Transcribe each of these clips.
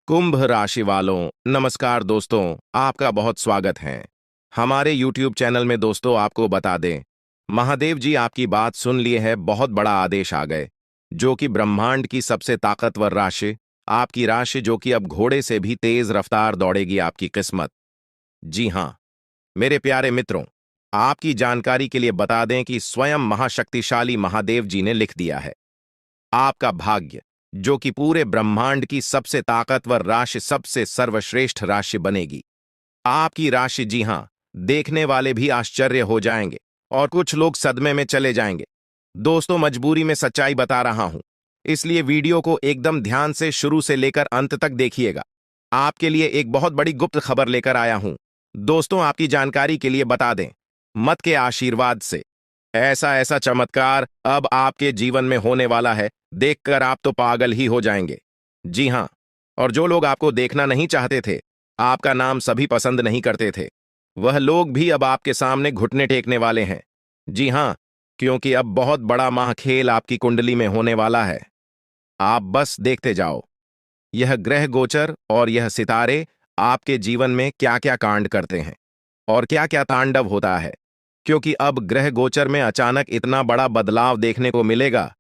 कुंभ राशि वालों, नमस्कार दोस्तों। आपका बहुत स्वागत है हमारे YouTube चैनल में। दोस्तों, आपको बता दें, महादेव जी आपकी बात सुन लिए है। बहुत बड़ा आदेश आ गए, जो कि ब्रह्मांड की सबसे ताकतवर राशि, आपकी राशि, जो कि अब घोड़े से भी तेज रफ्तार दौड़ेगी आपकी किस्मत। जी हाँ, मेरे प्यारे मित्रों, आपकी जानकारी के लिए बता दें कि स्वयं महाशक्तिशाली महादेव जी ने लिख दिया है, आपका भाग्य, जो कि पूरे ब्रह्मांड की सबसे ताकतवर राशि, सबसे सर्वश्रेष्ठ राशि बनेगी। आपकी राशि, जी हां, देखने वाले भी आश्चर्य हो जाएंगे और कुछ लोग सदमे में चले जाएंगे। दोस्तों, मजबूरी में सच्चाई बता रहा हूं, इसलिए वीडियो को एकदम ध्यान से शुरू से लेकर अंत तक देखिएगा। आपके लिए एक बहुत बड़ी गुप्त खबर लेकर आया हूं। दोस्तों, आपकी जानकारी के लिए बता दें, मत के आशीर्वाद से ऐसा ऐसा चमत्कार अब आपके जीवन में होने वाला है, देखकर आप तो पागल ही हो जाएंगे। जी हां, और जो लोग आपको देखना नहीं चाहते थे, आपका नाम सभी पसंद नहीं करते थे, वह लोग भी अब आपके सामने घुटने टेकने वाले हैं। जी हां, क्योंकि अब बहुत बड़ा महाखेल आपकी कुंडली में होने वाला है। आप बस देखते जाओ, यह ग्रह गोचर और यह सितारे आपके जीवन में क्या क्या कांड करते हैं और क्या क्या तांडव होता है, क्योंकि अब ग्रह गोचर में अचानक इतना बड़ा बदलाव देखने को मिलेगा,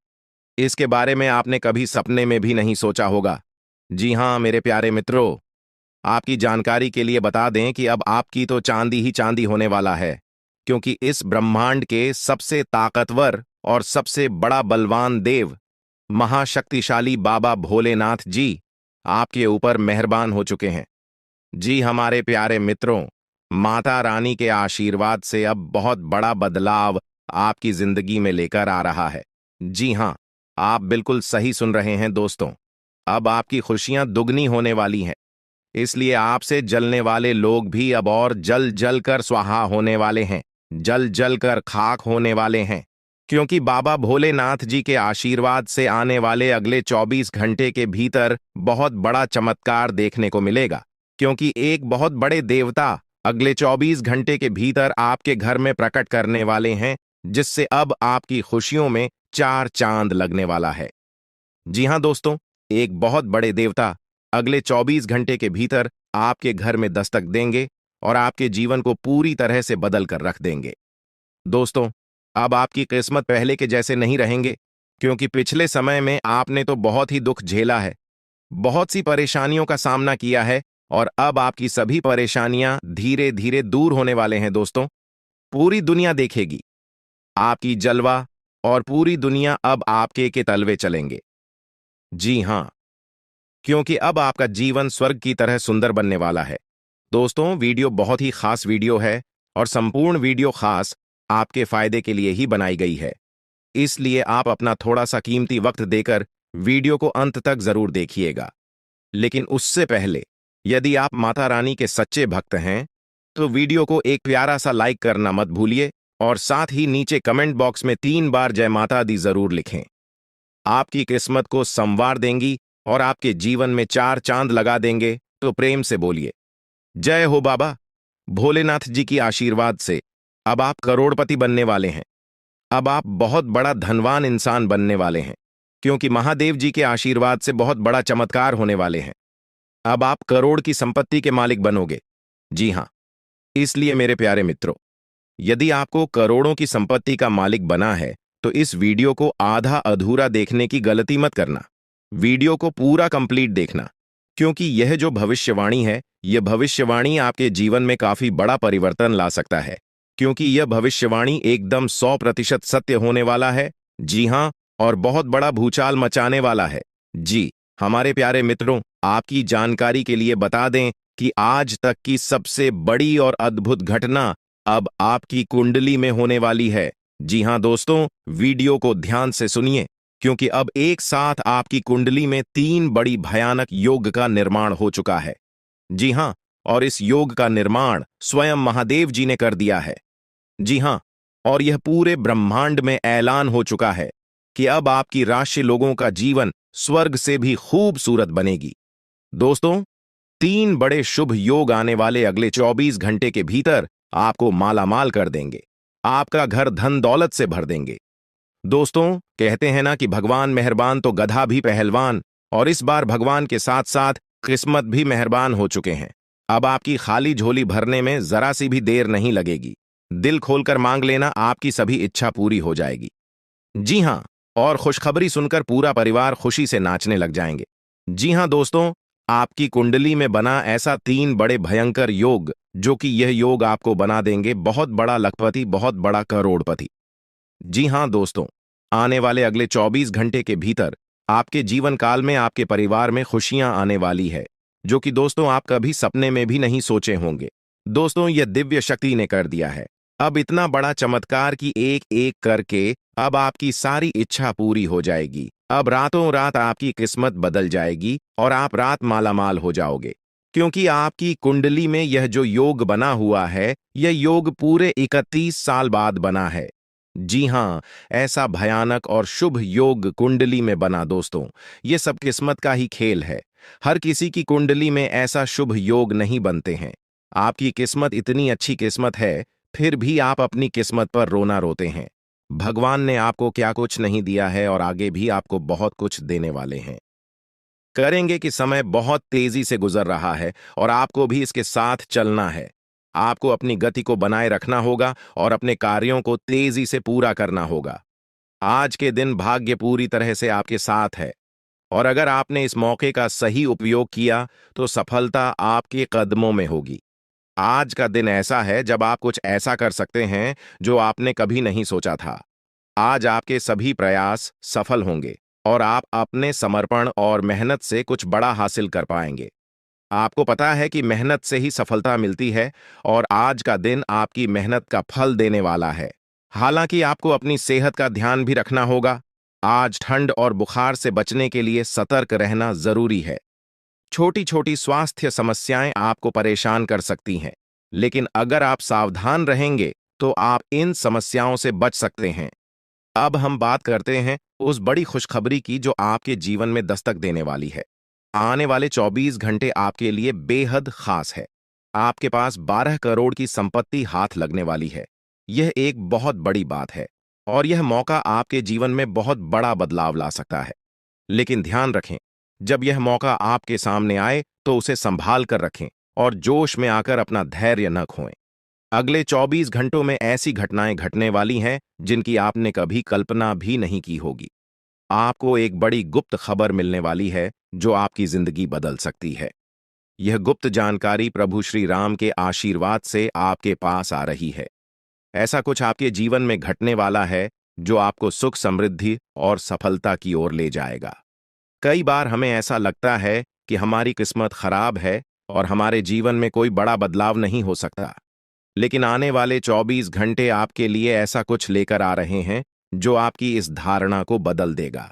इसके बारे में आपने कभी सपने में भी नहीं सोचा होगा। जी हां मेरे प्यारे मित्रों, आपकी जानकारी के लिए बता दें कि अब आपकी तो चांदी ही चांदी होने वाला है, क्योंकि इस ब्रह्मांड के सबसे ताकतवर और सबसे बड़ा बलवान देव, महाशक्तिशाली बाबा भोलेनाथ जी आपके ऊपर मेहरबान हो चुके हैं। जी हमारे प्यारे मित्रों, माता रानी के आशीर्वाद से अब बहुत बड़ा बदलाव आपकी जिंदगी में लेकर आ रहा है। जी हां, आप बिल्कुल सही सुन रहे हैं दोस्तों, अब आपकी खुशियां दुगनी होने वाली हैं। इसलिए आपसे जलने वाले लोग भी अब और जल जल कर स्वाहा होने वाले हैं, जल जल कर खाक होने वाले हैं, क्योंकि बाबा भोलेनाथ जी के आशीर्वाद से आने वाले अगले 24 घंटे के भीतर बहुत बड़ा चमत्कार देखने को मिलेगा, क्योंकि एक बहुत बड़े देवता अगले 24 घंटे के भीतर आपके घर में प्रकट करने वाले हैं, जिससे अब आपकी खुशियों में चार चांद लगने वाला है। जी हां दोस्तों, एक बहुत बड़े देवता अगले 24 घंटे के भीतर आपके घर में दस्तक देंगे और आपके जीवन को पूरी तरह से बदल कर रख देंगे। दोस्तों, अब आपकी किस्मत पहले के जैसे नहीं रहेंगे, क्योंकि पिछले समय में आपने तो बहुत ही दुख झेला है, बहुत सी परेशानियों का सामना किया है, और अब आपकी सभी परेशानियां धीरे धीरे दूर होने वाले हैं। दोस्तों, पूरी दुनिया देखेगी आपकी जलवा, और पूरी दुनिया अब आपके के तलवे चलेंगे। जी हां, क्योंकि अब आपका जीवन स्वर्ग की तरह सुंदर बनने वाला है। दोस्तों, वीडियो बहुत ही खास वीडियो है, और संपूर्ण वीडियो खास आपके फायदे के लिए ही बनाई गई है, इसलिए आप अपना थोड़ा सा कीमती वक्त देकर वीडियो को अंत तक जरूर देखिएगा। लेकिन उससे पहले, यदि आप माता रानी के सच्चे भक्त हैं, तो वीडियो को एक प्यारा सा लाइक करना मत भूलिए, और साथ ही नीचे कमेंट बॉक्स में 3 बार जय माता दी जरूर लिखें। आपकी किस्मत को संवार देंगी और आपके जीवन में चार चांद लगा देंगे, तो प्रेम से बोलिए, जय हो बाबा भोलेनाथ जी की आशीर्वाद से अब आप करोड़पति बनने वाले हैं। अब आप बहुत बड़ा धनवान इंसान बनने वाले हैं, क्योंकि महादेव जी के आशीर्वाद से बहुत बड़ा चमत्कार होने वाले हैं। अब आप करोड़ की संपत्ति के मालिक बनोगे। जी हां, इसलिए मेरे प्यारे मित्रों, यदि आपको करोड़ों की संपत्ति का मालिक बना है, तो इस वीडियो को आधा अधूरा देखने की गलती मत करना। वीडियो को पूरा कंप्लीट देखना, क्योंकि यह जो भविष्यवाणी है, यह भविष्यवाणी आपके जीवन में काफी बड़ा परिवर्तन ला सकता है, क्योंकि यह भविष्यवाणी एकदम 100% सत्य होने वाला है। जी हां, और बहुत बड़ा भूचाल मचाने वाला है। जी हमारे प्यारे मित्रों, आपकी जानकारी के लिए बता दें कि आज तक की सबसे बड़ी और अद्भुत घटना अब आपकी कुंडली में होने वाली है। जी हां दोस्तों, वीडियो को ध्यान से सुनिए, क्योंकि अब एक साथ आपकी कुंडली में 3 बड़ी भयानक योग का निर्माण हो चुका है। जी हां, और इस योग का निर्माण स्वयं महादेव जी ने कर दिया है। जी हां, और यह पूरे ब्रह्मांड में ऐलान हो चुका है कि अब आपकी राशि लोगों का जीवन स्वर्ग से भी खूबसूरत बनेगी। दोस्तों, 3 बड़े शुभ योग आने वाले अगले 24 घंटे के भीतर आपको मालामाल कर देंगे, आपका घर धन दौलत से भर देंगे। दोस्तों, कहते हैं ना कि भगवान मेहरबान तो गधा भी पहलवान, और इस बार भगवान के साथ साथ किस्मत भी मेहरबान हो चुके हैं। अब आपकी खाली झोली भरने में जरा सी भी देर नहीं लगेगी। दिल खोलकर मांग लेना, आपकी सभी इच्छा पूरी हो जाएगी। जी हाँ, और खुशखबरी सुनकर पूरा परिवार खुशी से नाचने लग जाएंगे। जी हाँ दोस्तों, आपकी कुंडली में बना ऐसा 3 बड़े भयंकर योग, जो कि यह योग आपको बना देंगे बहुत बड़ा लखपति, बहुत बड़ा करोड़पति। जी हाँ दोस्तों, आने वाले अगले 24 घंटे के भीतर आपके जीवन काल में आपके परिवार में खुशियां आने वाली है, जो कि दोस्तों आप कभी सपने में भी नहीं सोचे होंगे। दोस्तों, यह दिव्य शक्ति ने कर दिया है। अब इतना बड़ा चमत्कार कि एक एक करके अब आपकी सारी इच्छा पूरी हो जाएगी। अब रातों रात आपकी किस्मत बदल जाएगी और आप रात मालामाल हो जाओगे, क्योंकि आपकी कुंडली में यह जो योग बना हुआ है, यह योग पूरे 31 साल बाद बना है। जी हाँ, ऐसा भयानक और शुभ योग कुंडली में बना दोस्तों, ये सब किस्मत का ही खेल है। हर किसी की कुंडली में ऐसा शुभ योग नहीं बनते हैं। आपकी किस्मत इतनी अच्छी किस्मत है, फिर भी आप अपनी किस्मत पर रोना रोते हैं। भगवान ने आपको क्या कुछ नहीं दिया है और आगे भी आपको बहुत कुछ देने वाले हैं। करेंगे कि समय बहुत तेजी से गुजर रहा है और आपको भी इसके साथ चलना है। आपको अपनी गति को बनाए रखना होगा और अपने कार्यों को तेजी से पूरा करना होगा। आज के दिन भाग्य पूरी तरह से आपके साथ है और अगर आपने इस मौके का सही उपयोग किया तो सफलता आपके कदमों में होगी। आज का दिन ऐसा है जब आप कुछ ऐसा कर सकते हैं जो आपने कभी नहीं सोचा था। आज आपके सभी प्रयास सफल होंगे और आप अपने समर्पण और मेहनत से कुछ बड़ा हासिल कर पाएंगे। आपको पता है कि मेहनत से ही सफलता मिलती है और आज का दिन आपकी मेहनत का फल देने वाला है। हालांकि आपको अपनी सेहत का ध्यान भी रखना होगा। आज ठंड और बुखार से बचने के लिए सतर्क रहना जरूरी है। छोटी छोटी स्वास्थ्य समस्याएं आपको परेशान कर सकती हैं, लेकिन अगर आप सावधान रहेंगे तो आप इन समस्याओं से बच सकते हैं। अब हम बात करते हैं उस बड़ी खुशखबरी की जो आपके जीवन में दस्तक देने वाली है। आने वाले 24 घंटे आपके लिए बेहद खास है। आपके पास 12 करोड़ की संपत्ति हाथ लगने वाली है। यह एक बहुत बड़ी बात है और यह मौका आपके जीवन में बहुत बड़ा बदलाव ला सकता है। लेकिन ध्यान रखें, जब यह मौका आपके सामने आए तो उसे संभाल कर रखें और जोश में आकर अपना धैर्य न खोएं। अगले 24 घंटों में ऐसी घटनाएं घटने वाली हैं जिनकी आपने कभी कल्पना भी नहीं की होगी। आपको एक बड़ी गुप्त खबर मिलने वाली है जो आपकी जिंदगी बदल सकती है। यह गुप्त जानकारी प्रभु श्री राम के आशीर्वाद से आपके पास आ रही है। ऐसा कुछ आपके जीवन में घटने वाला है जो आपको सुख, समृद्धि और सफलता की ओर ले जाएगा। कई बार हमें ऐसा लगता है कि हमारी किस्मत खराब है और हमारे जीवन में कोई बड़ा बदलाव नहीं हो सकता। लेकिन आने वाले 24 घंटे आपके लिए ऐसा कुछ लेकर आ रहे हैं जो आपकी इस धारणा को बदल देगा।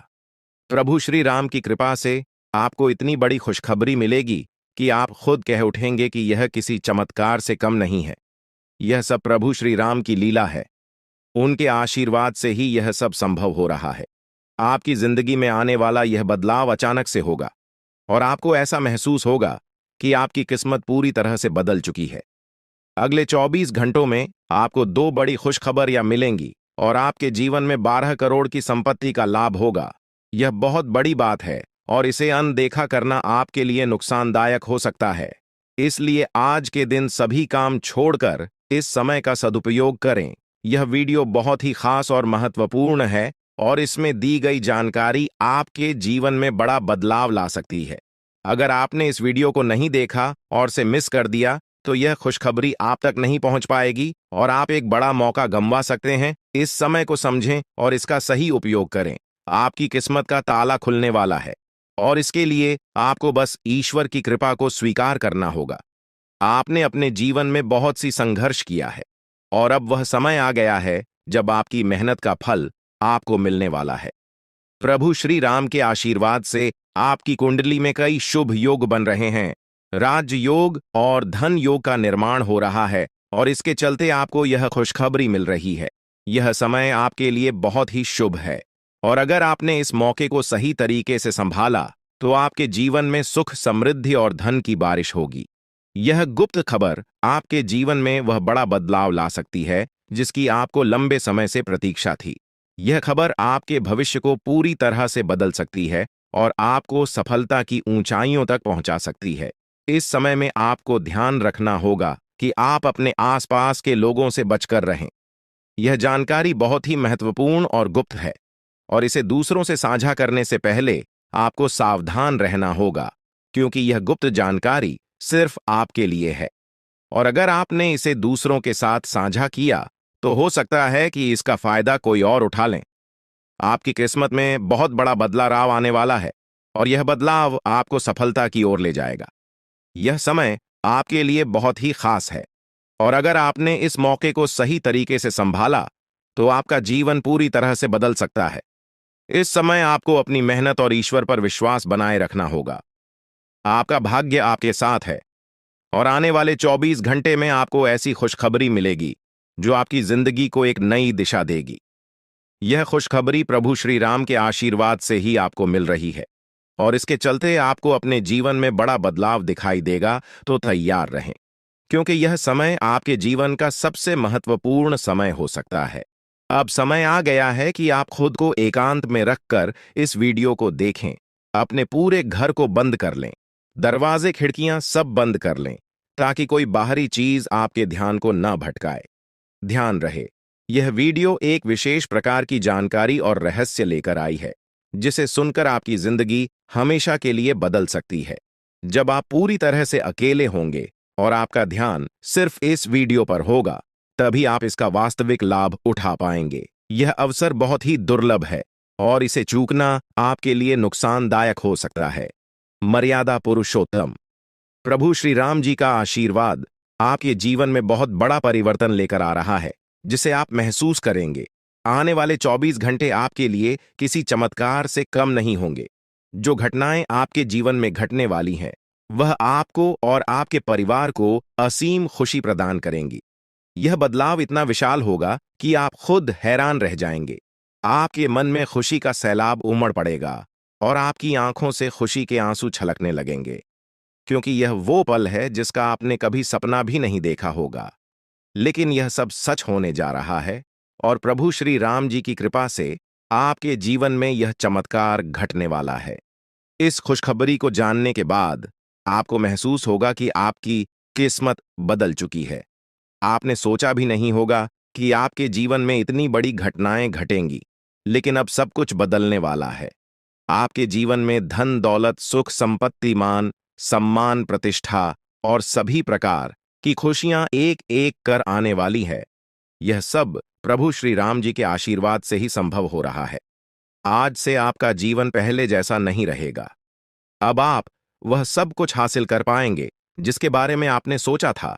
प्रभु श्री राम की कृपा से आपको इतनी बड़ी खुशखबरी मिलेगी कि आप खुद कह उठेंगे कि यह किसी चमत्कार से कम नहीं है। यह सब प्रभु श्री राम की लीला है। उनके आशीर्वाद से ही यह सब संभव हो रहा है। आपकी जिंदगी में आने वाला यह बदलाव अचानक से होगा और आपको ऐसा महसूस होगा कि आपकी किस्मत पूरी तरह से बदल चुकी है। अगले 24 घंटों में आपको 2 बड़ी खुशखबरियां मिलेंगी और आपके जीवन में 12 करोड़ की संपत्ति का लाभ होगा। यह बहुत बड़ी बात है और इसे अनदेखा करना आपके लिए नुकसानदायक हो सकता है। इसलिए आज के दिन सभी काम छोड़कर इस समय का सदुपयोग करें। यह वीडियो बहुत ही खास और महत्वपूर्ण है और इसमें दी गई जानकारी आपके जीवन में बड़ा बदलाव ला सकती है। अगर आपने इस वीडियो को नहीं देखा और से मिस कर दिया तो यह खुशखबरी आप तक नहीं पहुंच पाएगी और आप एक बड़ा मौका गंवा सकते हैं। इस समय को समझें और इसका सही उपयोग करें। आपकी किस्मत का ताला खुलने वाला है और इसके लिए आपको बस ईश्वर की कृपा को स्वीकार करना होगा। आपने अपने जीवन में बहुत सी संघर्ष किया है और अब वह समय आ गया है जब आपकी मेहनत का फल आपको मिलने वाला है। प्रभु श्री राम के आशीर्वाद से आपकी कुंडली में कई शुभ योग बन रहे हैं। राज योग और धन योग का निर्माण हो रहा है और इसके चलते आपको यह खुशखबरी मिल रही है। यह समय आपके लिए बहुत ही शुभ है और अगर आपने इस मौके को सही तरीके से संभाला तो आपके जीवन में सुख, समृद्धि और धन की बारिश होगी। यह गुप्त खबर आपके जीवन में वह बड़ा बदलाव ला सकती है जिसकी आपको लंबे समय से प्रतीक्षा थी। यह खबर आपके भविष्य को पूरी तरह से बदल सकती है और आपको सफलता की ऊंचाइयों तक पहुंचा सकती है। इस समय में आपको ध्यान रखना होगा कि आप अपने आसपास के लोगों से बचकर रहें। यह जानकारी बहुत ही महत्वपूर्ण और गुप्त है, और इसे दूसरों से साझा करने से पहले आपको सावधान रहना होगा, क्योंकि यह गुप्त जानकारी सिर्फ आपके लिए है। और अगर आपने इसे दूसरों के साथ साझा किया, तो हो सकता है कि इसका फायदा कोई और उठा लें। आपकी किस्मत में बहुत बड़ा बदलाव आने वाला है, और यह बदलाव आपको सफलता की ओर ले जाएगा। यह समय आपके लिए बहुत ही खास है, और अगर आपने इस मौके को सही तरीके से संभाला, तो आपका जीवन पूरी तरह से बदल सकता है। इस समय आपको अपनी मेहनत और ईश्वर पर विश्वास बनाए रखना होगा। आपका भाग्य आपके साथ है, और आने वाले 24 घंटे में आपको ऐसी खुशखबरी मिलेगी जो आपकी जिंदगी को एक नई दिशा देगी। यह खुशखबरी प्रभु श्री राम के आशीर्वाद से ही आपको मिल रही है, और इसके चलते आपको अपने जीवन में बड़ा बदलाव दिखाई देगा। तो तैयार रहें, क्योंकि यह समय आपके जीवन का सबसे महत्वपूर्ण समय हो सकता है। अब समय आ गया है कि आप खुद को एकांत में रखकर इस वीडियो को देखें। अपने पूरे घर को बंद कर लें, दरवाजे खिड़कियां सब बंद कर लें, ताकि कोई बाहरी चीज आपके ध्यान को न भटकाए। ध्यान रहे, यह वीडियो एक विशेष प्रकार की जानकारी और रहस्य लेकर आई है, जिसे सुनकर आपकी जिंदगी हमेशा के लिए बदल सकती है। जब आप पूरी तरह से अकेले होंगे और आपका ध्यान सिर्फ इस वीडियो पर होगा, तभी आप इसका वास्तविक लाभ उठा पाएंगे। यह अवसर बहुत ही दुर्लभ है, और इसे चूकना आपके लिए नुकसानदायक हो सकता है। मर्यादा पुरुषोत्तम प्रभु श्री राम जी का आशीर्वाद आपके जीवन में बहुत बड़ा परिवर्तन लेकर आ रहा है, जिसे आप महसूस करेंगे। आने वाले 24 घंटे आपके लिए किसी चमत्कार से कम नहीं होंगे। जो घटनाएं आपके जीवन में घटने वाली हैं, वह आपको और आपके परिवार को असीम खुशी प्रदान करेंगी। यह बदलाव इतना विशाल होगा कि आप खुद हैरान रह जाएंगे। आपके मन में खुशी का सैलाब उमड़ पड़ेगा, और आपकी आंखों से खुशी के आंसू छलकने लगेंगे, क्योंकि यह वो पल है जिसका आपने कभी सपना भी नहीं देखा होगा। लेकिन यह सब सच होने जा रहा है, और प्रभु श्री राम जी की कृपा से आपके जीवन में यह चमत्कार घटने वाला है। इस खुशखबरी को जानने के बाद आपको महसूस होगा कि आपकी किस्मत बदल चुकी है। आपने सोचा भी नहीं होगा कि आपके जीवन में इतनी बड़ी घटनाएं घटेंगी, लेकिन अब सब कुछ बदलने वाला है। आपके जीवन में धन, दौलत, सुख, संपत्ति, मान, सम्मान, प्रतिष्ठा और सभी प्रकार की खुशियां एक एक कर आने वाली है। यह सब प्रभु श्री राम जी के आशीर्वाद से ही संभव हो रहा है। आज से आपका जीवन पहले जैसा नहीं रहेगा। अब आप वह सब कुछ हासिल कर पाएंगे जिसके बारे में आपने सोचा था,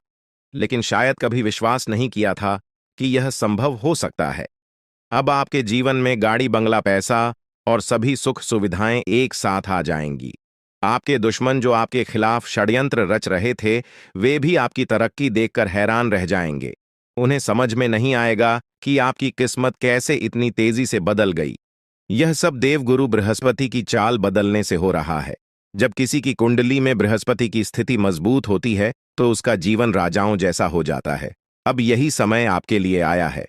लेकिन शायद कभी विश्वास नहीं किया था कि यह संभव हो सकता है। अब आपके जीवन में गाड़ी, बंगला, पैसा और सभी सुख सुविधाएं एक साथ आ जाएंगी। आपके दुश्मन जो आपके खिलाफ षड्यंत्र रच रहे थे, वे भी आपकी तरक्की देखकर हैरान रह जाएंगे। उन्हें समझ में नहीं आएगा कि आपकी किस्मत कैसे इतनी तेजी से बदल गई। यह सब देवगुरु बृहस्पति की चाल बदलने से हो रहा है। जब किसी की कुंडली में बृहस्पति की स्थिति मजबूत होती है, तो उसका जीवन राजाओं जैसा हो जाता है। अब यही समय आपके लिए आया है।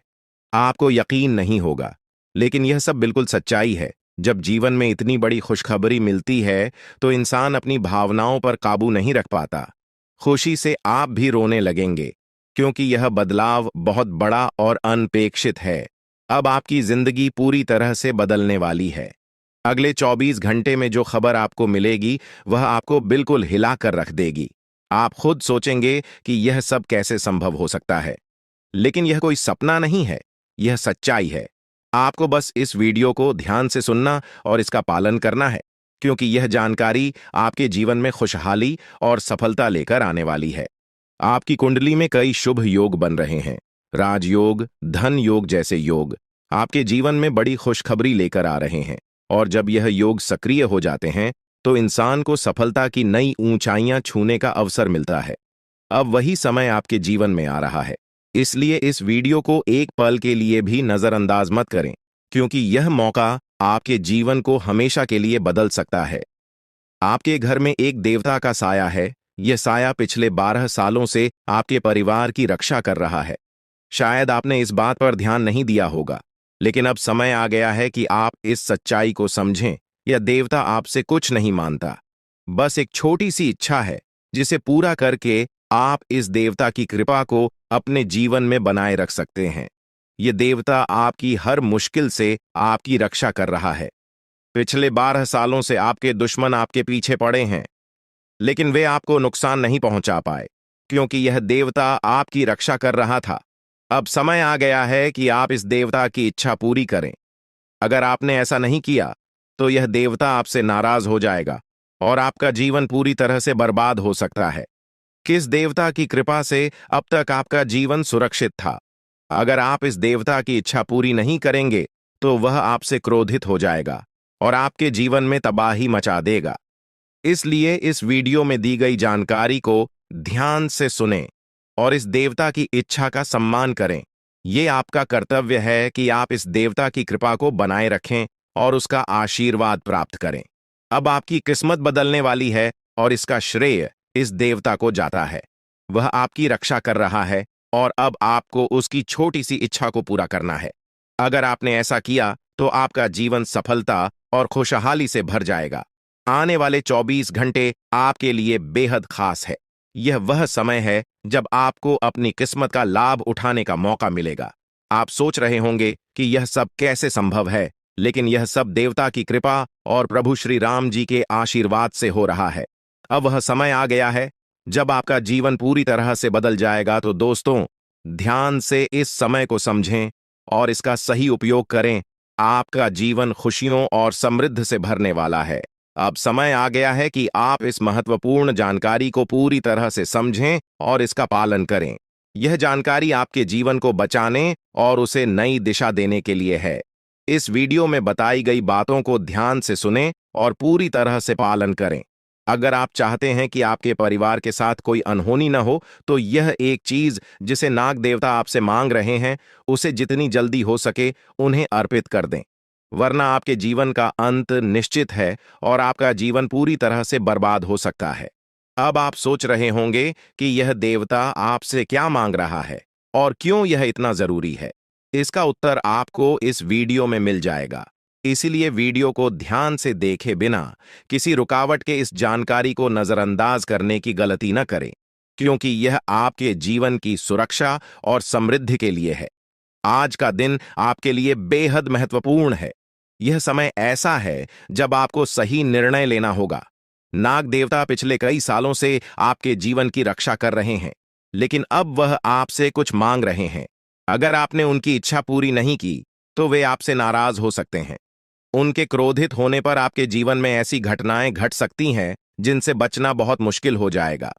आपको यकीन नहीं होगा, लेकिन यह सब बिल्कुल सच्चाई है। जब जीवन में इतनी बड़ी खुशखबरी मिलती है, तो इंसान अपनी भावनाओं पर काबू नहीं रख पाता। खुशी से आप भी रोने लगेंगे, क्योंकि यह बदलाव बहुत बड़ा और अनपेक्षित है। अब आपकी जिंदगी पूरी तरह से बदलने वाली है। अगले 24 घंटे में जो खबर आपको मिलेगी, वह आपको बिल्कुल हिलाकर रख देगी। आप खुद सोचेंगे कि यह सब कैसे संभव हो सकता है, लेकिन यह कोई सपना नहीं है, यह सच्चाई है। आपको बस इस वीडियो को ध्यान से सुनना और इसका पालन करना है, क्योंकि यह जानकारी आपके जीवन में खुशहाली और सफलता लेकर आने वाली है। आपकी कुंडली में कई शुभ योग बन रहे हैं। राजयोग, धन योग जैसे योग आपके जीवन में बड़ी खुशखबरी लेकर आ रहे हैं, और जब यह योग सक्रिय हो जाते हैं, तो इंसान को सफलता की नई ऊंचाइयां छूने का अवसर मिलता है। अब वही समय आपके जीवन में आ रहा है, इसलिए इस वीडियो को एक पल के लिए भी नजरअंदाज मत करें, क्योंकि यह मौका आपके जीवन को हमेशा के लिए बदल सकता है। आपके घर में एक देवता का साया है। यह साया पिछले 12 सालों से आपके परिवार की रक्षा कर रहा है। शायद आपने इस बात पर ध्यान नहीं दिया होगा, लेकिन अब समय आ गया है कि आप इस सच्चाई को समझें यह देवता आपसे कुछ नहीं मानता, बस एक छोटी सी इच्छा है जिसे पूरा करके आप इस देवता की कृपा को अपने जीवन में बनाए रख सकते हैं। ये देवता आपकी हर मुश्किल से आपकी रक्षा कर रहा है। पिछले 12 सालों से आपके दुश्मन आपके पीछे पड़े हैं, लेकिन वे आपको नुकसान नहीं पहुंचा पाए, क्योंकि यह देवता आपकी रक्षा कर रहा था। अब समय आ गया है कि आप इस देवता की इच्छा पूरी करें। अगर आपने ऐसा नहीं किया, तो यह देवता आपसे नाराज हो जाएगा और आपका जीवन पूरी तरह से बर्बाद हो सकता है। किस देवता की कृपा से अब तक आपका जीवन सुरक्षित था? अगर आप इस देवता की इच्छा पूरी नहीं करेंगे, तो वह आपसे क्रोधित हो जाएगा और आपके जीवन में तबाही मचा देगा। इसलिए इस वीडियो में दी गई जानकारी को ध्यान से सुनें और इस देवता की इच्छा का सम्मान करें। ये आपका कर्तव्य है कि आप इस देवता की कृपा को बनाए रखें और उसका आशीर्वाद प्राप्त करें। अब आपकी किस्मत बदलने वाली है और इसका श्रेय इस देवता को जाता है। वह आपकी रक्षा कर रहा है और अब आपको उसकी छोटी सी इच्छा को पूरा करना है। अगर आपने ऐसा किया, तो आपका जीवन सफलता और खुशहाली से भर जाएगा। आने वाले 24 घंटे आपके लिए बेहद खास है। यह वह समय है जब आपको अपनी किस्मत का लाभ उठाने का मौका मिलेगा। आप सोच रहे होंगे कि यह सब कैसे संभव है, लेकिन यह सब देवता की कृपा और प्रभु श्री राम जी के आशीर्वाद से हो रहा है। अब वह समय आ गया है जब आपका जीवन पूरी तरह से बदल जाएगा। तो दोस्तों, ध्यान से इस समय को समझें और इसका सही उपयोग करें। आपका जीवन खुशियों और समृद्ध से भरने वाला है। अब समय आ गया है कि आप इस महत्वपूर्ण जानकारी को पूरी तरह से समझें और इसका पालन करें। यह जानकारी आपके जीवन को बचाने और उसे नई दिशा देने के लिए है। इस वीडियो में बताई गई बातों को ध्यान से सुनें और पूरी तरह से पालन करें। अगर आप चाहते हैं कि आपके परिवार के साथ कोई अनहोनी न हो, तो यह एक चीज जिसे नाग देवता आपसे मांग रहे हैं, उसे जितनी जल्दी हो सके उन्हें अर्पित कर दें, वरना आपके जीवन का अंत निश्चित है और आपका जीवन पूरी तरह से बर्बाद हो सकता है। अब आप सोच रहे होंगे कि यह देवता आपसे क्या मांग रहा है और क्यों यह इतना जरूरी है। इसका उत्तर आपको इस वीडियो में मिल जाएगा। इसीलिए वीडियो को ध्यान से देखे बिना किसी रुकावट के इस जानकारी को नजरअंदाज करने की गलती न करें, क्योंकि यह आपके जीवन की सुरक्षा और समृद्धि के लिए है। आज का दिन आपके लिए बेहद महत्वपूर्ण है। यह समय ऐसा है जब आपको सही निर्णय लेना होगा। नाग देवता पिछले कई सालों से आपके जीवन की रक्षा कर रहे हैं, लेकिन अब वह आपसे कुछ मांग रहे हैं। अगर आपने उनकी इच्छा पूरी नहीं की, तो वे आपसे नाराज हो सकते हैं। उनके क्रोधित होने पर आपके जीवन में ऐसी घटनाएं घट सकती हैं जिनसे बचना बहुत मुश्किल हो जाएगा।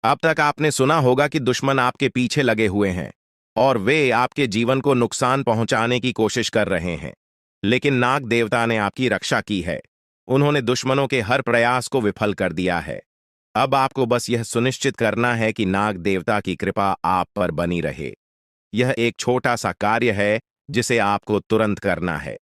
अब तक आपने सुना होगा कि दुश्मन आपके पीछे लगे हुए हैं और वे आपके जीवन को नुकसान पहुंचाने की कोशिश कर रहे हैं, लेकिन नाग देवता ने आपकी रक्षा की है। उन्होंने दुश्मनों के हर प्रयास को विफल कर दिया है। अब आपको बस यह सुनिश्चित करना है कि नाग देवता की कृपा आप पर बनी रहे। यह एक छोटा सा कार्य है जिसे आपको तुरंत करना है।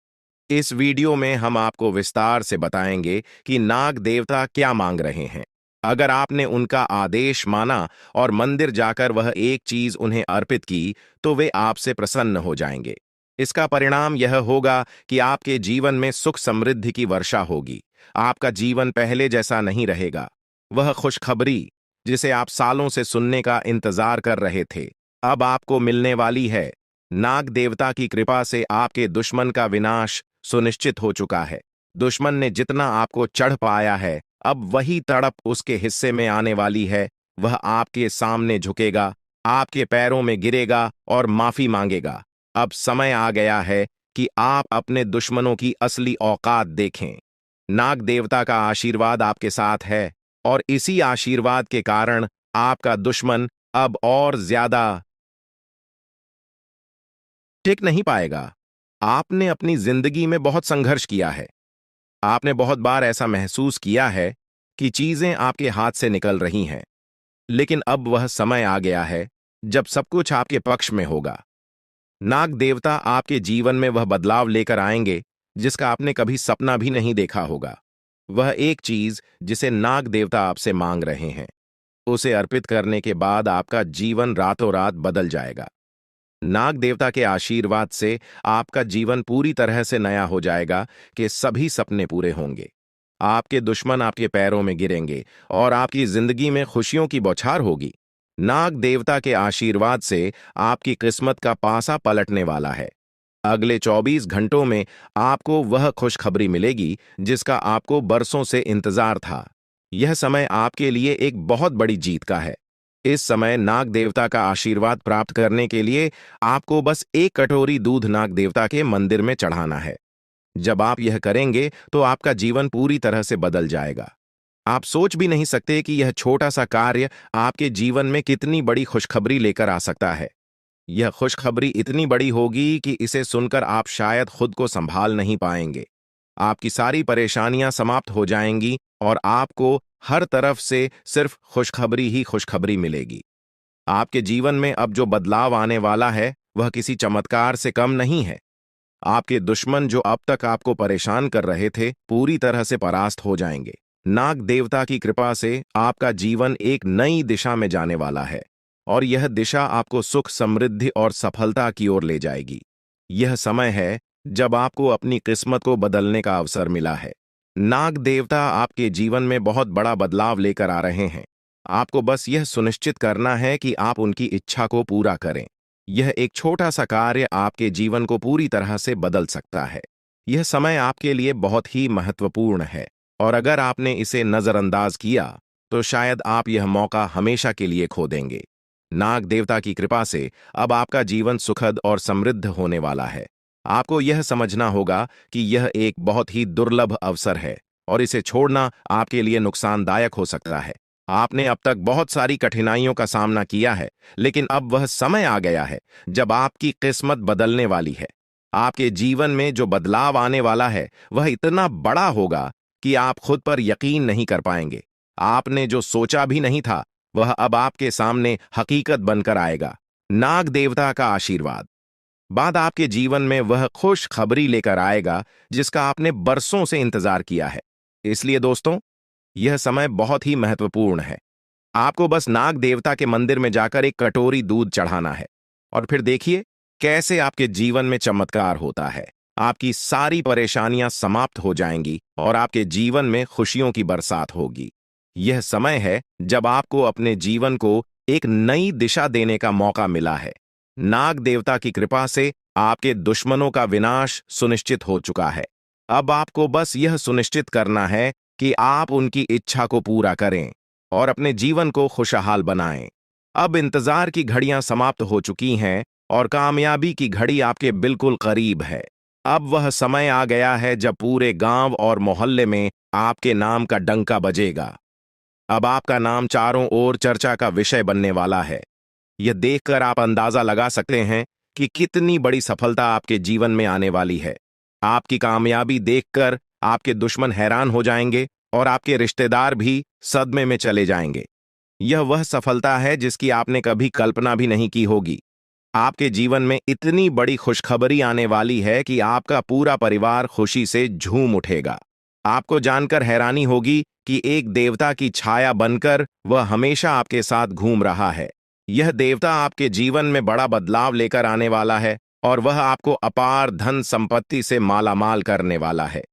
इस वीडियो में हम आपको विस्तार से बताएंगे कि नाग देवता क्या मांग रहे हैं। अगर आपने उनका आदेश माना और मंदिर जाकर वह एक चीज उन्हें अर्पित की, तो वे आपसे प्रसन्न हो जाएंगे। इसका परिणाम यह होगा कि आपके जीवन में सुख समृद्धि की वर्षा होगी। आपका जीवन पहले जैसा नहीं रहेगा। वह खुशखबरी जिसे आप सालों से सुनने का इंतजार कर रहे थे, अब आपको मिलने वाली है। नाग देवता की कृपा से आपके दुश्मन का विनाश सुनिश्चित हो चुका है। दुश्मन ने जितना आपको चढ़ पाया है, अब वही तड़प उसके हिस्से में आने वाली है। वह आपके सामने झुकेगा, आपके पैरों में गिरेगा और माफी मांगेगा। अब समय आ गया है कि आप अपने दुश्मनों की असली औकात देखें। नाग देवता का आशीर्वाद आपके साथ है और इसी आशीर्वाद के कारण आपका दुश्मन अब और ज्यादा टिक नहीं पाएगा। आपने अपनी जिंदगी में बहुत संघर्ष किया है। आपने बहुत बार ऐसा महसूस किया है कि चीजें आपके हाथ से निकल रही हैं, लेकिन अब वह समय आ गया है जब सब कुछ आपके पक्ष में होगा। नाग देवता आपके जीवन में वह बदलाव लेकर आएंगे जिसका आपने कभी सपना भी नहीं देखा होगा। वह एक चीज जिसे नाग देवता आपसे मांग रहे हैं, उसे अर्पित करने के बाद आपका जीवन रातों रात बदल जाएगा। नाग देवता के आशीर्वाद से आपका जीवन पूरी तरह से नया हो जाएगा कि सभी सपने पूरे होंगे। आपके दुश्मन आपके पैरों में गिरेंगे और आपकी जिंदगी में खुशियों की बौछार होगी। नाग देवता के आशीर्वाद से आपकी किस्मत का पासा पलटने वाला है। अगले 24 घंटों में आपको वह खुशखबरी मिलेगी जिसका आपको बरसों से इंतजार था। यह समय आपके लिए एक बहुत बड़ी जीत का है। इस समय नाग देवता का आशीर्वाद प्राप्त करने के लिए आपको बस एक कटोरी दूध नाग देवता के मंदिर में चढ़ाना है। जब आप यह करेंगे तो आपका जीवन पूरी तरह से बदल जाएगा। आप सोच भी नहीं सकते कि यह छोटा सा कार्य आपके जीवन में कितनी बड़ी खुशखबरी लेकर आ सकता है। यह खुशखबरी इतनी बड़ी होगी कि इसे सुनकर आप शायद खुद को संभाल नहीं पाएंगे। आपकी सारी परेशानियां समाप्त हो जाएंगी और आपको हर तरफ से सिर्फ खुशखबरी ही खुशखबरी मिलेगी। आपके जीवन में अब जो बदलाव आने वाला है वह किसी चमत्कार से कम नहीं है। आपके दुश्मन जो अब तक आपको परेशान कर रहे थे पूरी तरह से परास्त हो जाएंगे। नाग देवता की कृपा से आपका जीवन एक नई दिशा में जाने वाला है और यह दिशा आपको सुख, समृद्धि और सफलता की ओर ले जाएगी। यह समय है जब आपको अपनी किस्मत को बदलने का अवसर मिला है। नाग देवता आपके जीवन में बहुत बड़ा बदलाव लेकर आ रहे हैं। आपको बस यह सुनिश्चित करना है कि आप उनकी इच्छा को पूरा करें। यह एक छोटा सा कार्य आपके जीवन को पूरी तरह से बदल सकता है। यह समय आपके लिए बहुत ही महत्वपूर्ण है और अगर आपने इसे नजरअंदाज किया तो शायद आप यह मौका हमेशा के लिए खो देंगे। नाग देवता की कृपा से अब आपका जीवन सुखद और समृद्ध होने वाला है। आपको यह समझना होगा कि यह एक बहुत ही दुर्लभ अवसर है और इसे छोड़ना आपके लिए नुकसानदायक हो सकता है। आपने अब तक बहुत सारी कठिनाइयों का सामना किया है, लेकिन अब वह समय आ गया है जब आपकी किस्मत बदलने वाली है। आपके जीवन में जो बदलाव आने वाला है वह इतना बड़ा होगा कि आप खुद पर यकीन नहीं कर पाएंगे। आपने जो सोचा भी नहीं था वह अब आपके सामने हकीकत बनकर आएगा। नाग देवता का आशीर्वाद बाद आपके जीवन में वह खुश खबरी लेकर आएगा जिसका आपने बरसों से इंतजार किया है। इसलिए दोस्तों, यह समय बहुत ही महत्वपूर्ण है। आपको बस नाग देवता के मंदिर में जाकर एक कटोरी दूध चढ़ाना है और फिर देखिए कैसे आपके जीवन में चमत्कार होता है। आपकी सारी परेशानियां समाप्त हो जाएंगी और आपके जीवन में खुशियों की बरसात होगी। यह समय है जब आपको अपने जीवन को एक नई दिशा देने का मौका मिला है। नाग देवता की कृपा से आपके दुश्मनों का विनाश सुनिश्चित हो चुका है। अब आपको बस यह सुनिश्चित करना है कि आप उनकी इच्छा को पूरा करें और अपने जीवन को खुशहाल बनाएं। अब इंतजार की घड़ियां समाप्त हो चुकी हैं और कामयाबी की घड़ी आपके बिल्कुल करीब है। अब वह समय आ गया है जब पूरे गांव और मोहल्ले में आपके नाम का डंका बजेगा। अब आपका नाम चारों ओर चर्चा का विषय बनने वाला है। यह देखकर आप अंदाजा लगा सकते हैं कि कितनी बड़ी सफलता आपके जीवन में आने वाली है। आपकी कामयाबी देखकर आपके दुश्मन हैरान हो जाएंगे और आपके रिश्तेदार भी सदमे में चले जाएंगे। यह वह सफलता है जिसकी आपने कभी कल्पना भी नहीं की होगी। आपके जीवन में इतनी बड़ी खुशखबरी आने वाली है कि आपका पूरा परिवार खुशी से झूम उठेगा। आपको जानकर हैरानी होगी कि एक देवता की छाया बनकर वह हमेशा आपके साथ घूम रहा है। यह देवता आपके जीवन में बड़ा बदलाव लेकर आने वाला है और वह आपको अपार धन संपत्ति से मालामाल करने वाला है।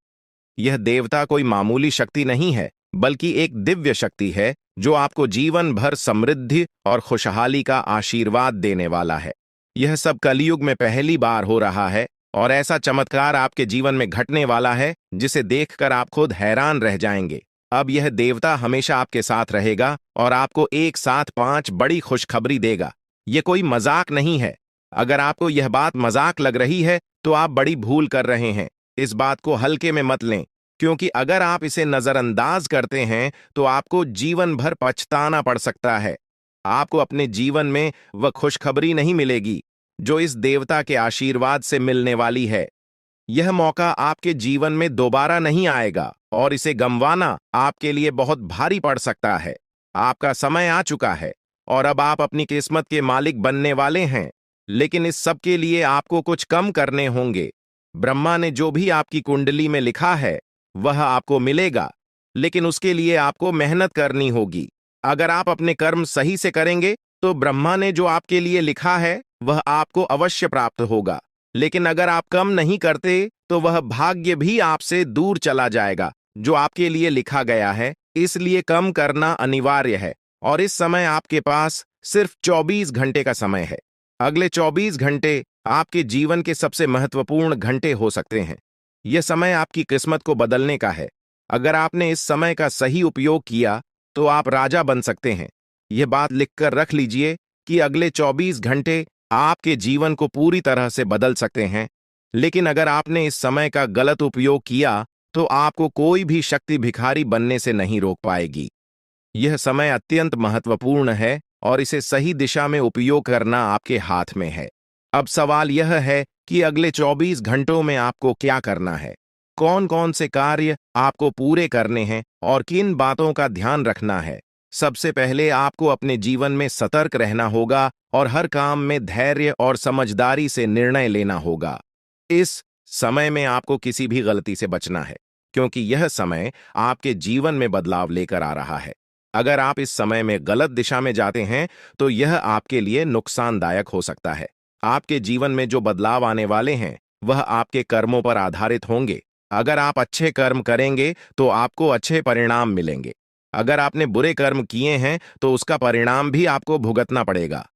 यह देवता कोई मामूली शक्ति नहीं है, बल्कि एक दिव्य शक्ति है जो आपको जीवन भर समृद्धि और खुशहाली का आशीर्वाद देने वाला है। यह सब कलयुग में पहली बार हो रहा है और ऐसा चमत्कार आपके जीवन में घटने वाला है जिसे देखकर आप खुद हैरान रह जाएंगे। अब यह देवता हमेशा आपके साथ रहेगा और आपको एक साथ 5 बड़ी खुशखबरी देगा। यह कोई मजाक नहीं है। अगर आपको यह बात मजाक लग रही है तो आप बड़ी भूल कर रहे हैं। इस बात को हल्के में मत लें, क्योंकि अगर आप इसे नजरअंदाज करते हैं तो आपको जीवन भर पछताना पड़ सकता है। आपको अपने जीवन में वह खुशखबरी नहीं मिलेगी जो इस देवता के आशीर्वाद से मिलने वाली है। यह मौका आपके जीवन में दोबारा नहीं आएगा और इसे गंवाना आपके लिए बहुत भारी पड़ सकता है। आपका समय आ चुका है और अब आप अपनी किस्मत के मालिक बनने वाले हैं, लेकिन इस सब के लिए आपको कुछ कम करने होंगे। ब्रह्मा ने जो भी आपकी कुंडली में लिखा है वह आपको मिलेगा, लेकिन उसके लिए आपको मेहनत करनी होगी। अगर आप अपने कर्म सही से करेंगे तो ब्रह्मा ने जो आपके लिए लिखा है वह आपको अवश्य प्राप्त होगा। लेकिन अगर आप कम नहीं करते तो वह भाग्य भी आपसे दूर चला जाएगा जो आपके लिए लिखा गया है। इसलिए कम करना अनिवार्य है और इस समय आपके पास सिर्फ 24 घंटे का समय है। अगले 24 घंटे आपके जीवन के सबसे महत्वपूर्ण घंटे हो सकते हैं। यह समय आपकी किस्मत को बदलने का है। अगर आपने इस समय का सही उपयोग किया तो आप राजा बन सकते हैं। यह बात लिखकर रख लीजिए कि अगले 24 घंटे आपके जीवन को पूरी तरह से बदल सकते हैं। लेकिन अगर आपने इस समय का गलत उपयोग किया तो आपको कोई भी शक्ति भिखारी बनने से नहीं रोक पाएगी। यह समय अत्यंत महत्वपूर्ण है और इसे सही दिशा में उपयोग करना आपके हाथ में है। अब सवाल यह है कि अगले 24 घंटों में आपको क्या करना है, कौन कौन से कार्य आपको पूरे करने हैं और किन बातों का ध्यान रखना है। सबसे पहले आपको अपने जीवन में सतर्क रहना होगा और हर काम में धैर्य और समझदारी से निर्णय लेना होगा। इस समय में आपको किसी भी गलती से बचना है क्योंकि यह समय आपके जीवन में बदलाव लेकर आ रहा है। अगर आप इस समय में गलत दिशा में जाते हैं तो यह आपके लिए नुकसानदायक हो सकता है। आपके जीवन में जो बदलाव आने वाले हैं वह आपके कर्मों पर आधारित होंगे। अगर आप अच्छे कर्म करेंगे तो आपको अच्छे परिणाम मिलेंगे। अगर आपने बुरे कर्म किए हैं तो उसका परिणाम भी आपको भुगतना पड़ेगा।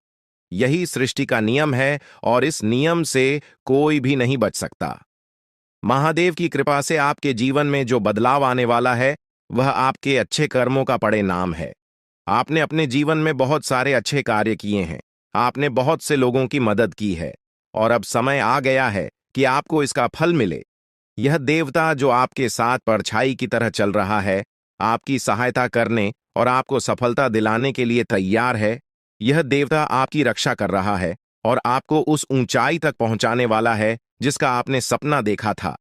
यही सृष्टि का नियम है और इस नियम से कोई भी नहीं बच सकता। महादेव की कृपा से आपके जीवन में जो बदलाव आने वाला है वह आपके अच्छे कर्मों का परिणाम है। आपने अपने जीवन में बहुत सारे अच्छे कार्य किए हैं, आपने बहुत से लोगों की मदद की है और अब समय आ गया है कि आपको इसका फल मिले। यह देवता जो आपके साथ परछाई की तरह चल रहा है, आपकी सहायता करने और आपको सफलता दिलाने के लिए तैयार है। यह देवता आपकी रक्षा कर रहा है और आपको उस ऊंचाई तक पहुंचाने वाला है जिसका आपने सपना देखा था।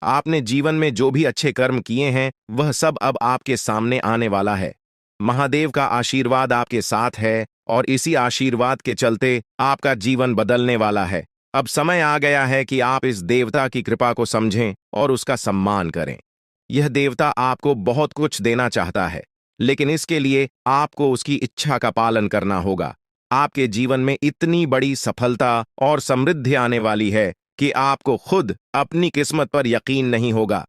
आपने जीवन में जो भी अच्छे कर्म किए हैं वह सब अब आपके सामने आने वाला है। महादेव का आशीर्वाद आपके साथ है और इसी आशीर्वाद के चलते आपका जीवन बदलने वाला है। अब समय आ गया है कि आप इस देवता की कृपा को समझें और उसका सम्मान करें। यह देवता आपको बहुत कुछ देना चाहता है, लेकिन इसके लिए आपको उसकी इच्छा का पालन करना होगा। आपके जीवन में इतनी बड़ी सफलता और समृद्धि आने वाली है कि आपको खुद अपनी किस्मत पर यकीन नहीं होगा।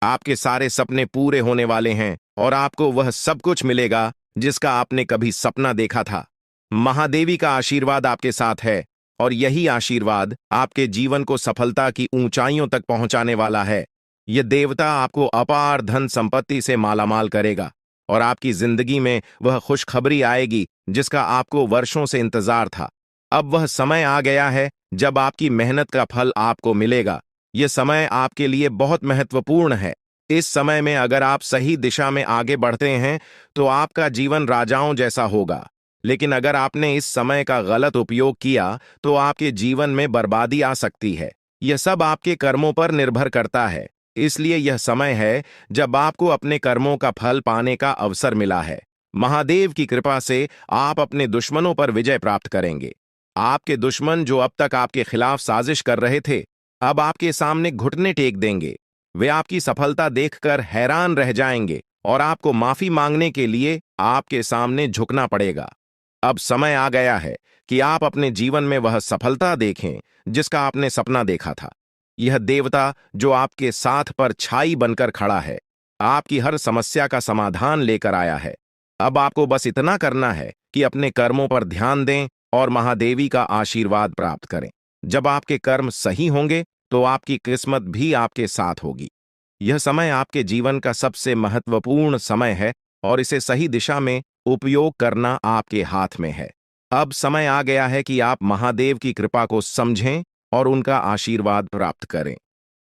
आपके सारे सपने पूरे होने वाले हैं और आपको वह सब कुछ मिलेगा जिसका आपने कभी सपना देखा था। महादेवी का आशीर्वाद आपके साथ है और यही आशीर्वाद आपके जीवन को सफलता की ऊंचाइयों तक पहुंचाने वाला है। यह देवता आपको अपार धन संपत्ति से मालामाल करेगा और आपकी जिंदगी में वह खुशखबरी आएगी जिसका आपको वर्षों से इंतजार था। अब वह समय आ गया है जब आपकी मेहनत का फल आपको मिलेगा। यह समय आपके लिए बहुत महत्वपूर्ण है। इस समय में अगर आप सही दिशा में आगे बढ़ते हैं तो आपका जीवन राजाओं जैसा होगा। लेकिन अगर आपने इस समय का गलत उपयोग किया तो आपके जीवन में बर्बादी आ सकती है। यह सब आपके कर्मों पर निर्भर करता है। इसलिए यह समय है जब आपको अपने कर्मों का फल पाने का अवसर मिला है। महादेव की कृपा से आप अपने दुश्मनों पर विजय प्राप्त करेंगे। आपके दुश्मन जो अब तक आपके खिलाफ साजिश कर रहे थे, अब आपके सामने घुटने टेक देंगे। वे आपकी सफलता देखकर हैरान रह जाएंगे और आपको माफी मांगने के लिए आपके सामने झुकना पड़ेगा। अब समय आ गया है कि आप अपने जीवन में वह सफलता देखें जिसका आपने सपना देखा था। यह देवता जो आपके साथ पर छाई बनकर खड़ा है, आपकी हर समस्या का समाधान लेकर आया है। अब आपको बस इतना करना है कि अपने कर्मों पर ध्यान दें और महादेवी का आशीर्वाद प्राप्त करें। जब आपके कर्म सही होंगे तो आपकी किस्मत भी आपके साथ होगी। यह समय आपके जीवन का सबसे महत्वपूर्ण समय है और इसे सही दिशा में उपयोग करना आपके हाथ में है। अब समय आ गया है कि आप महादेव की कृपा को समझें और उनका आशीर्वाद प्राप्त करें।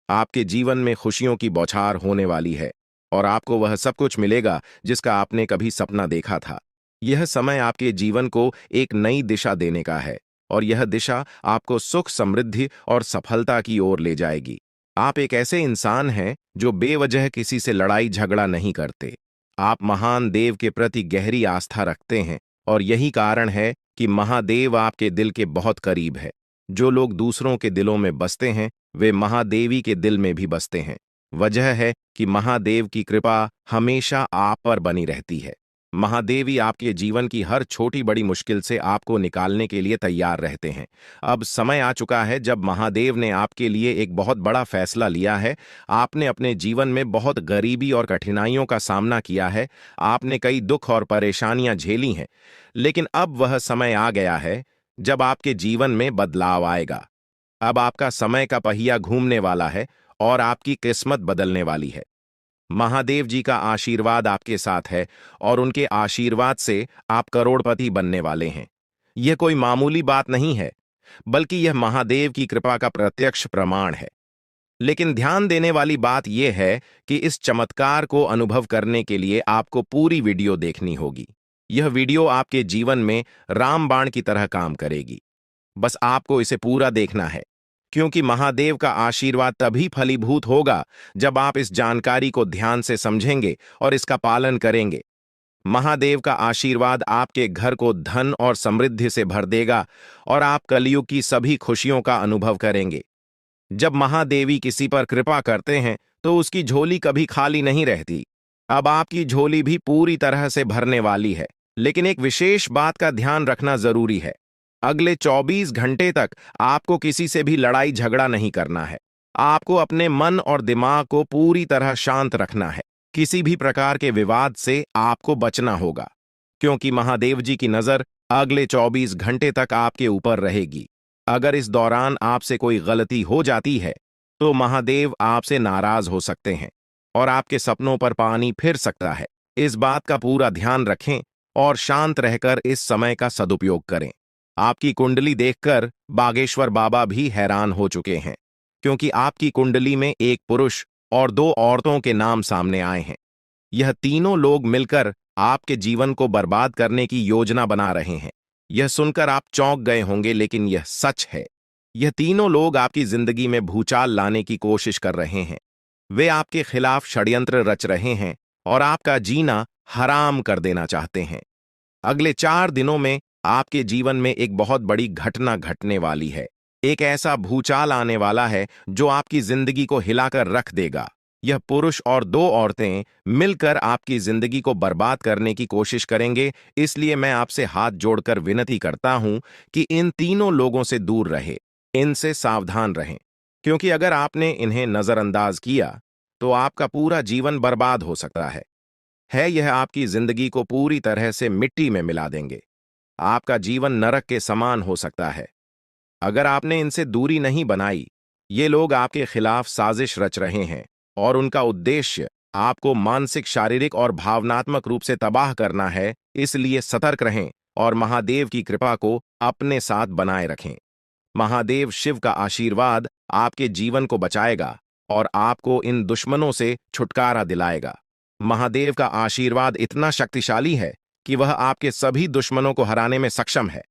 आपके जीवन में खुशियों की बौछार होने वाली है और आपको वह सब कुछ मिलेगा जिसका आपने कभी सपना देखा था। यह समय आपके जीवन को एक नई दिशा देने का है और यह दिशा आपको सुख, समृद्धि और सफलता की ओर ले जाएगी। आप एक ऐसे इंसान हैं जो बेवजह किसी से लड़ाई झगड़ा नहीं करते। आप महान देव के प्रति गहरी आस्था रखते हैं और यही कारण है कि महादेव आपके दिल के बहुत करीब है। जो लोग दूसरों के दिलों में बसते हैं वे महादेवी के दिल में भी बसते हैं। वजह है कि महादेव की कृपा हमेशा आप पर बनी रहती है। महादेवी आपके जीवन की हर छोटी बड़ी मुश्किल से आपको निकालने के लिए तैयार रहते हैं। अब समय आ चुका है जब महादेव ने आपके लिए एक बहुत बड़ा फैसला लिया है। आपने अपने जीवन में बहुत गरीबी और कठिनाइयों का सामना किया है। आपने कई दुख और परेशानियां झेली हैं, लेकिन अब वह समय आ गया है जब आपके जीवन में बदलाव आएगा। अब आपका समय का पहिया घूमने वाला है और आपकी किस्मत बदलने वाली है। महादेव जी का आशीर्वाद आपके साथ है और उनके आशीर्वाद से आप करोड़पति बनने वाले हैं। यह कोई मामूली बात नहीं है, बल्कि यह महादेव की कृपा का प्रत्यक्ष प्रमाण है। लेकिन ध्यान देने वाली बात यह है कि इस चमत्कार को अनुभव करने के लिए आपको पूरी वीडियो देखनी होगी। यह वीडियो आपके जीवन में रामबाण की तरह काम करेगी। बस आपको इसे पूरा देखना है, क्योंकि महादेव का आशीर्वाद तभी फलीभूत होगा जब आप इस जानकारी को ध्यान से समझेंगे और इसका पालन करेंगे। महादेव का आशीर्वाद आपके घर को धन और समृद्धि से भर देगा और आप कलयुग की सभी खुशियों का अनुभव करेंगे। जब महादेवी किसी पर कृपा करते हैं तो उसकी झोली कभी खाली नहीं रहती। अब आपकी झोली भी पूरी तरह से भरने वाली है। लेकिन एक विशेष बात का ध्यान रखना जरूरी है। अगले 24 घंटे तक आपको किसी से भी लड़ाई झगड़ा नहीं करना है। आपको अपने मन और दिमाग को पूरी तरह शांत रखना है। किसी भी प्रकार के विवाद से आपको बचना होगा, क्योंकि महादेव जी की नजर अगले 24 घंटे तक आपके ऊपर रहेगी। अगर इस दौरान आपसे कोई गलती हो जाती है तो महादेव आपसे नाराज हो सकते हैं और आपके सपनों पर पानी फिर सकता है। इस बात का पूरा ध्यान रखें और शांत रहकर इस समय का सदुपयोग करें। आपकी कुंडली देखकर बागेश्वर बाबा भी हैरान हो चुके हैं, क्योंकि आपकी कुंडली में एक पुरुष और 2 औरतों के नाम सामने आए हैं। यह तीनों लोग मिलकर आपके जीवन को बर्बाद करने की योजना बना रहे हैं। यह सुनकर आप चौंक गए होंगे, लेकिन यह सच है। यह तीनों लोग आपकी जिंदगी में भूचाल लाने की कोशिश कर रहे हैं। वे आपके खिलाफ षड्यंत्र रच रहे हैं और आपका जीना हराम कर देना चाहते हैं। अगले 4 दिनों में आपके जीवन में एक बहुत बड़ी घटना घटने वाली है। एक ऐसा भूचाल आने वाला है जो आपकी जिंदगी को हिलाकर रख देगा। यह पुरुष और 2 औरतें मिलकर आपकी जिंदगी को बर्बाद करने की कोशिश करेंगे। इसलिए मैं आपसे हाथ जोड़कर विनती करता हूं कि इन तीनों लोगों से दूर रहे, इनसे सावधान रहें, क्योंकि अगर आपने इन्हें नजरअंदाज किया तो आपका पूरा जीवन बर्बाद हो सकता है। यह आपकी जिंदगी को पूरी तरह से मिट्टी में मिला देंगे। आपका जीवन नरक के समान हो सकता है। अगर आपने इनसे दूरी नहीं बनाई, ये लोग आपके खिलाफ साजिश रच रहे हैं और उनका उद्देश्य आपको मानसिक, शारीरिक और भावनात्मक रूप से तबाह करना है। इसलिए सतर्क रहें और महादेव की कृपा को अपने साथ बनाए रखें। महादेव शिव का आशीर्वाद आपके जीवन को बचाएगा और आपको इन दुश्मनों से छुटकारा दिलाएगा। महादेव का आशीर्वाद इतना शक्तिशाली है कि वह आपके सभी दुश्मनों को हराने में सक्षम है।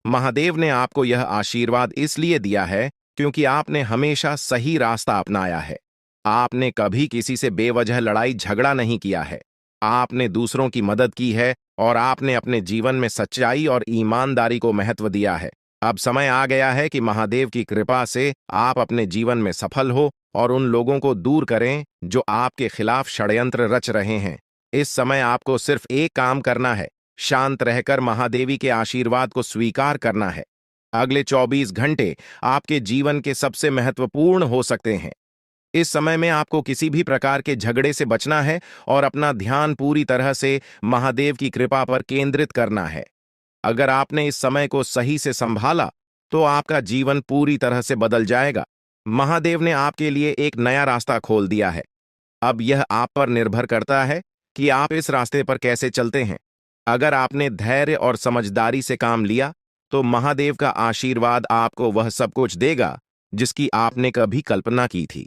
महादेव ने आपको यह आशीर्वाद इसलिए दिया है क्योंकि आपने हमेशा सही रास्ता अपनाया है। आपने कभी किसी से बेवजह लड़ाई झगड़ा नहीं किया है। आपने दूसरों की मदद की है और आपने अपने जीवन में सच्चाई और ईमानदारी को महत्व दिया है। अब समय आ गया है कि महादेव की कृपा से आप अपने जीवन में सफल हो और उन लोगों को दूर करें जो आपके खिलाफ षड्यंत्र रच रहे हैं। इस समय आपको सिर्फ एक काम करना है, शांत रहकर महादेवी के आशीर्वाद को स्वीकार करना है। अगले 24 घंटे आपके जीवन के सबसे महत्वपूर्ण हो सकते हैं। इस समय में आपको किसी भी प्रकार के झगड़े से बचना है और अपना ध्यान पूरी तरह से महादेव की कृपा पर केंद्रित करना है। अगर आपने इस समय को सही से संभाला तो आपका जीवन पूरी तरह से बदल जाएगा। महादेव ने आपके लिए एक नया रास्ता खोल दिया है। अब यह आप पर निर्भर करता है कि आप इस रास्ते पर कैसे चलते हैं। अगर आपने धैर्य और समझदारी से काम लिया तो महादेव का आशीर्वाद आपको वह सब कुछ देगा जिसकी आपने कभी कल्पना की थी।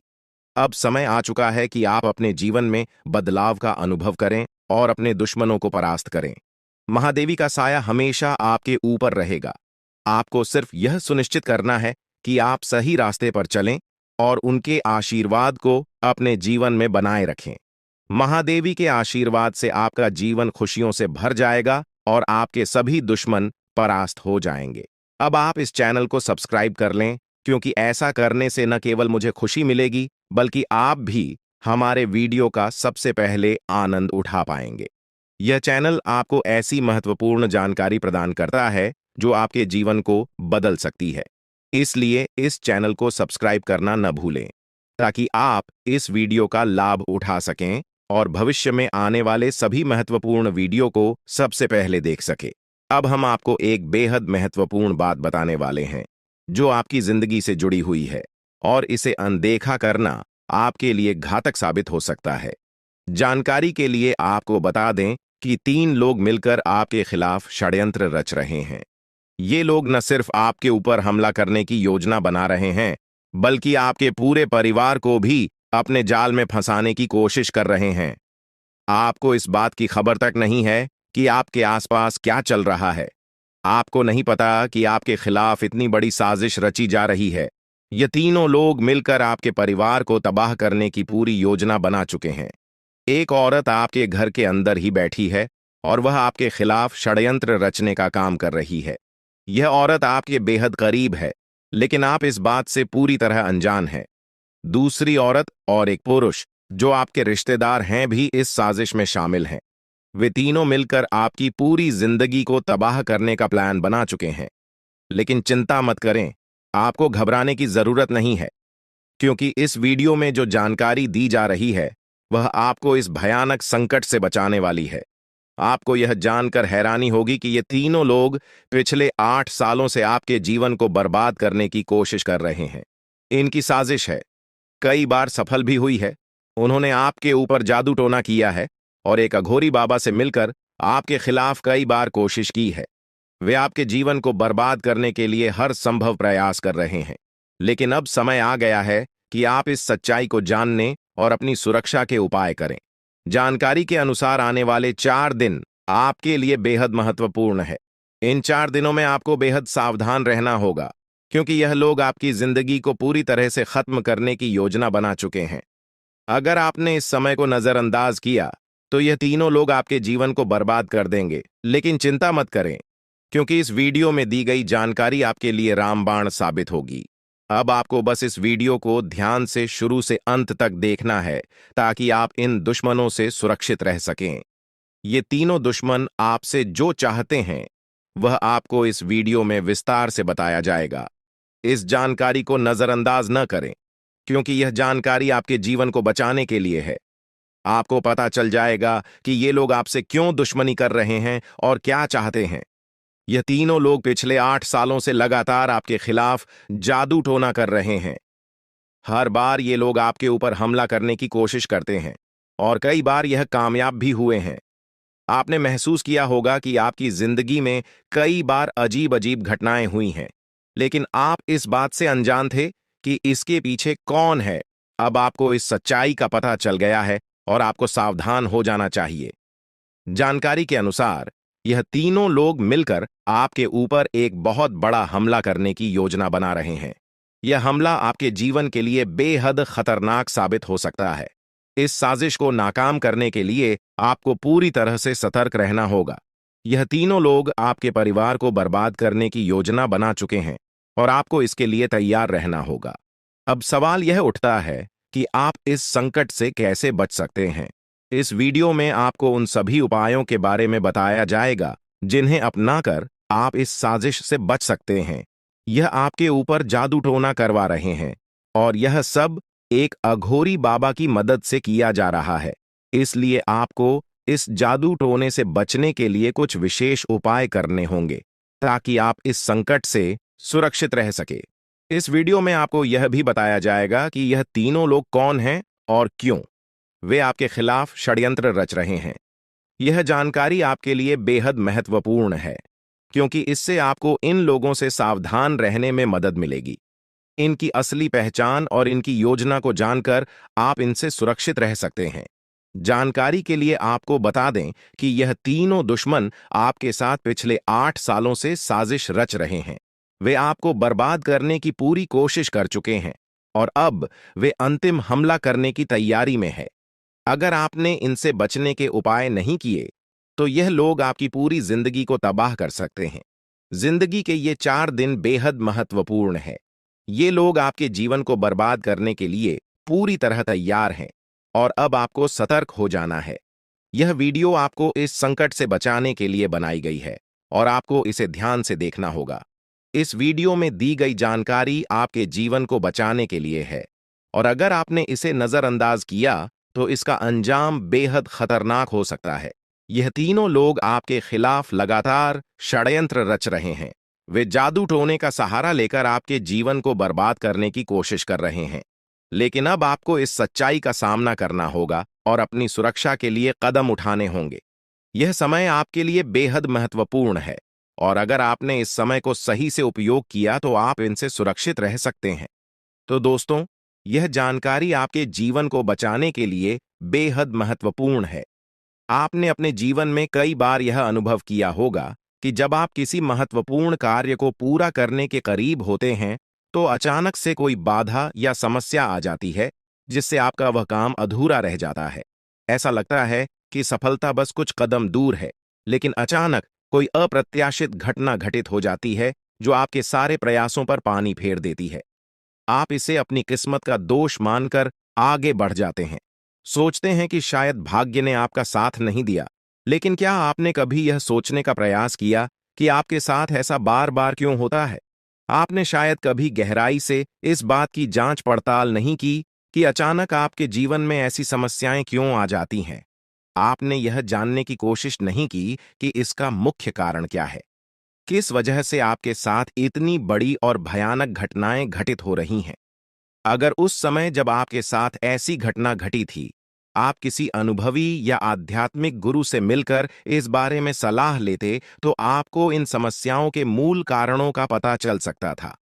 अब समय आ चुका है कि आप अपने जीवन में बदलाव का अनुभव करें और अपने दुश्मनों को परास्त करें। महादेवी का साया हमेशा आपके ऊपर रहेगा। आपको सिर्फ यह सुनिश्चित करना है कि आप सही रास्ते पर चलें और उनके आशीर्वाद को अपने जीवन में बनाए रखें। महादेवी के आशीर्वाद से आपका जीवन खुशियों से भर जाएगा और आपके सभी दुश्मन परास्त हो जाएंगे। अब आप इस चैनल को सब्सक्राइब कर लें, क्योंकि ऐसा करने से न केवल मुझे खुशी मिलेगी, बल्कि आप भी हमारे वीडियो का सबसे पहले आनंद उठा पाएंगे। यह चैनल आपको ऐसी महत्वपूर्ण जानकारी प्रदान करता है जो आपके जीवन को बदल सकती है। इसलिए इस चैनल को सब्सक्राइब करना न भूलें ताकि आप इस वीडियो का लाभ उठा सकें और भविष्य में आने वाले सभी महत्वपूर्ण वीडियो को सबसे पहले देख सकें। अब हम आपको एक बेहद महत्वपूर्ण बात बताने वाले हैं जो आपकी जिंदगी से जुड़ी हुई है और इसे अनदेखा करना आपके लिए घातक साबित हो सकता है। जानकारी के लिए आपको बता दें कि 3 लोग मिलकर आपके खिलाफ षड्यंत्र रच रहे हैं। ये लोग न सिर्फ आपके ऊपर हमला करने की योजना बना रहे हैं, बल्कि आपके पूरे परिवार को भी अपने जाल में फंसाने की कोशिश कर रहे हैं। आपको इस बात की खबर तक नहीं है कि आपके आसपास क्या चल रहा है। आपको नहीं पता कि आपके खिलाफ इतनी बड़ी साजिश रची जा रही है। ये तीनों लोग मिलकर आपके परिवार को तबाह करने की पूरी योजना बना चुके हैं। एक औरत आपके घर के अंदर ही बैठी है और वह आपके खिलाफ षड्यंत्र रचने का काम कर रही है। यह औरत आपके बेहद करीब है, लेकिन आप इस बात से पूरी तरह अनजान हैं। दूसरी औरत और एक पुरुष जो आपके रिश्तेदार हैं भी इस साजिश में शामिल हैं। वे तीनों मिलकर आपकी पूरी जिंदगी को तबाह करने का प्लान बना चुके हैं। लेकिन चिंता मत करें, आपको घबराने की जरूरत नहीं है, क्योंकि इस वीडियो में जो जानकारी दी जा रही है वह आपको इस भयानक संकट से बचाने वाली है। आपको यह जानकर हैरानी होगी कि ये तीनों लोग पिछले 8 सालों से आपके जीवन को बर्बाद करने की कोशिश कर रहे हैं। इनकी साजिश है, कई बार सफल भी हुई है। उन्होंने आपके ऊपर जादू टोना किया है और एक अघोरी बाबा से मिलकर आपके खिलाफ कई बार कोशिश की है। वे आपके जीवन को बर्बाद करने के लिए हर संभव प्रयास कर रहे हैं। लेकिन अब समय आ गया है कि आप इस सच्चाई को जानने और अपनी सुरक्षा के उपाय करें। जानकारी के अनुसार आने वाले 4 दिन आपके लिए बेहद महत्वपूर्ण है। इन 4 दिनों में आपको बेहद सावधान रहना होगा, क्योंकि यह लोग आपकी जिंदगी को पूरी तरह से खत्म करने की योजना बना चुके हैं। अगर आपने इस समय को नजरअंदाज किया तो यह तीनों लोग आपके जीवन को बर्बाद कर देंगे। लेकिन चिंता मत करें, क्योंकि इस वीडियो में दी गई जानकारी आपके लिए रामबाण साबित होगी। अब आपको बस इस वीडियो को ध्यान से शुरू से अंत तक देखना है ताकि आप इन दुश्मनों से सुरक्षित रह सकें। ये तीनों दुश्मन आपसे जो चाहते हैं वह आपको इस वीडियो में विस्तार से बताया जाएगा। इस जानकारी को नजरअंदाज न करें, क्योंकि यह जानकारी आपके जीवन को बचाने के लिए है। आपको पता चल जाएगा कि ये लोग आपसे क्यों दुश्मनी कर रहे हैं और क्या चाहते हैं। यह तीनों लोग पिछले 8 सालों से लगातार आपके खिलाफ जादू टोना कर रहे हैं। हर बार ये लोग आपके ऊपर हमला करने की कोशिश करते हैं और कई बार यह कामयाब भी हुए हैं। आपने महसूस किया होगा कि आपकी जिंदगी में कई बार अजीब अजीब घटनाएं हुई हैं, लेकिन आप इस बात से अनजान थे कि इसके पीछे कौन है। अब आपको इस सच्चाई का पता चल गया है और आपको सावधान हो जाना चाहिए। जानकारी के अनुसार यह तीनों लोग मिलकर आपके ऊपर एक बहुत बड़ा हमला करने की योजना बना रहे हैं। यह हमला आपके जीवन के लिए बेहद खतरनाक साबित हो सकता है। इस साजिश को नाकाम करने के लिए आपको पूरी तरह से सतर्क रहना होगा। यह तीनों लोग आपके परिवार को बर्बाद करने की योजना बना चुके हैं और आपको इसके लिए तैयार रहना होगा। अब सवाल यह उठता है कि आप इस संकट से कैसे बच सकते हैं। इस वीडियो में आपको उन सभी उपायों के बारे में बताया जाएगा जिन्हें अपनाकर आप इस साजिश से बच सकते हैं। यह आपके ऊपर जादू टोना करवा रहे हैं और यह सब एक अघोरी बाबा की मदद से किया जा रहा है। इसलिए आपको इस जादू टोने से बचने के लिए कुछ विशेष उपाय करने होंगे ताकि आप इस संकट से सुरक्षित रह सके। इस वीडियो में आपको यह भी बताया जाएगा कि यह तीनों लोग कौन हैं और क्यों वे आपके खिलाफ षड्यंत्र रच रहे हैं। यह जानकारी आपके लिए बेहद महत्वपूर्ण है, क्योंकि इससे आपको इन लोगों से सावधान रहने में मदद मिलेगी। इनकी असली पहचान और इनकी योजना को जानकर आप इनसे सुरक्षित रह सकते हैं। जानकारी के लिए आपको बता दें कि यह तीनों दुश्मन आपके साथ पिछले 8 सालों से साजिश रच रहे हैं। वे आपको बर्बाद करने की पूरी कोशिश कर चुके हैं और अब वे अंतिम हमला करने की तैयारी में है। अगर आपने इनसे बचने के उपाय नहीं किए तो यह लोग आपकी पूरी जिंदगी को तबाह कर सकते हैं। जिंदगी के ये 4 दिन बेहद महत्वपूर्ण है। ये लोग आपके जीवन को बर्बाद करने के लिए पूरी तरह तैयार हैं और अब आपको सतर्क हो जाना है। यह वीडियो आपको इस संकट से बचाने के लिए बनाई गई है और आपको इसे ध्यान से देखना होगा। इस वीडियो में दी गई जानकारी आपके जीवन को बचाने के लिए है और अगर आपने इसे नजरअंदाज किया तो इसका अंजाम बेहद खतरनाक हो सकता है। यह तीनों लोग आपके खिलाफ लगातार षड्यंत्र रच रहे हैं। वे जादू टोने का सहारा लेकर आपके जीवन को बर्बाद करने की कोशिश कर रहे हैं। लेकिन अब आपको इस सच्चाई का सामना करना होगा और अपनी सुरक्षा के लिए कदम उठाने होंगे। यह समय आपके लिए बेहद महत्वपूर्ण है और अगर आपने इस समय को सही से उपयोग किया तो आप इनसे सुरक्षित रह सकते हैं। तो दोस्तों, यह जानकारी आपके जीवन को बचाने के लिए बेहद महत्वपूर्ण है। आपने अपने जीवन में कई बार यह अनुभव किया होगा कि जब आप किसी महत्वपूर्ण कार्य को पूरा करने के करीब होते हैं तो अचानक से कोई बाधा या समस्या आ जाती है जिससे आपका वह काम अधूरा रह जाता है। ऐसा लगता है कि सफलता बस कुछ कदम दूर है, लेकिन अचानक कोई अप्रत्याशित घटना घटित हो जाती है जो आपके सारे प्रयासों पर पानी फेर देती है। आप इसे अपनी किस्मत का दोष मानकर आगे बढ़ जाते हैं। सोचते हैं कि शायद भाग्य ने आपका साथ नहीं दिया। लेकिन क्या आपने कभी यह सोचने का प्रयास किया कि आपके साथ ऐसा बार बार क्यों होता है? आपने शायद कभी गहराई से इस बात की जांच पड़ताल नहीं की कि अचानक आपके जीवन में ऐसी समस्याएं क्यों आ जाती हैं। आपने यह जानने की कोशिश नहीं की कि इसका मुख्य कारण क्या है। किस वजह से आपके साथ इतनी बड़ी और भयानक घटनाएं घटित हो रही हैं। अगर उस समय जब आपके साथ ऐसी घटना घटी थी, आप किसी अनुभवी या आध्यात्मिक गुरु से मिलकर इस बारे में सलाह लेते तो आपको इन समस्याओं के मूल कारणों का पता चल सकता था।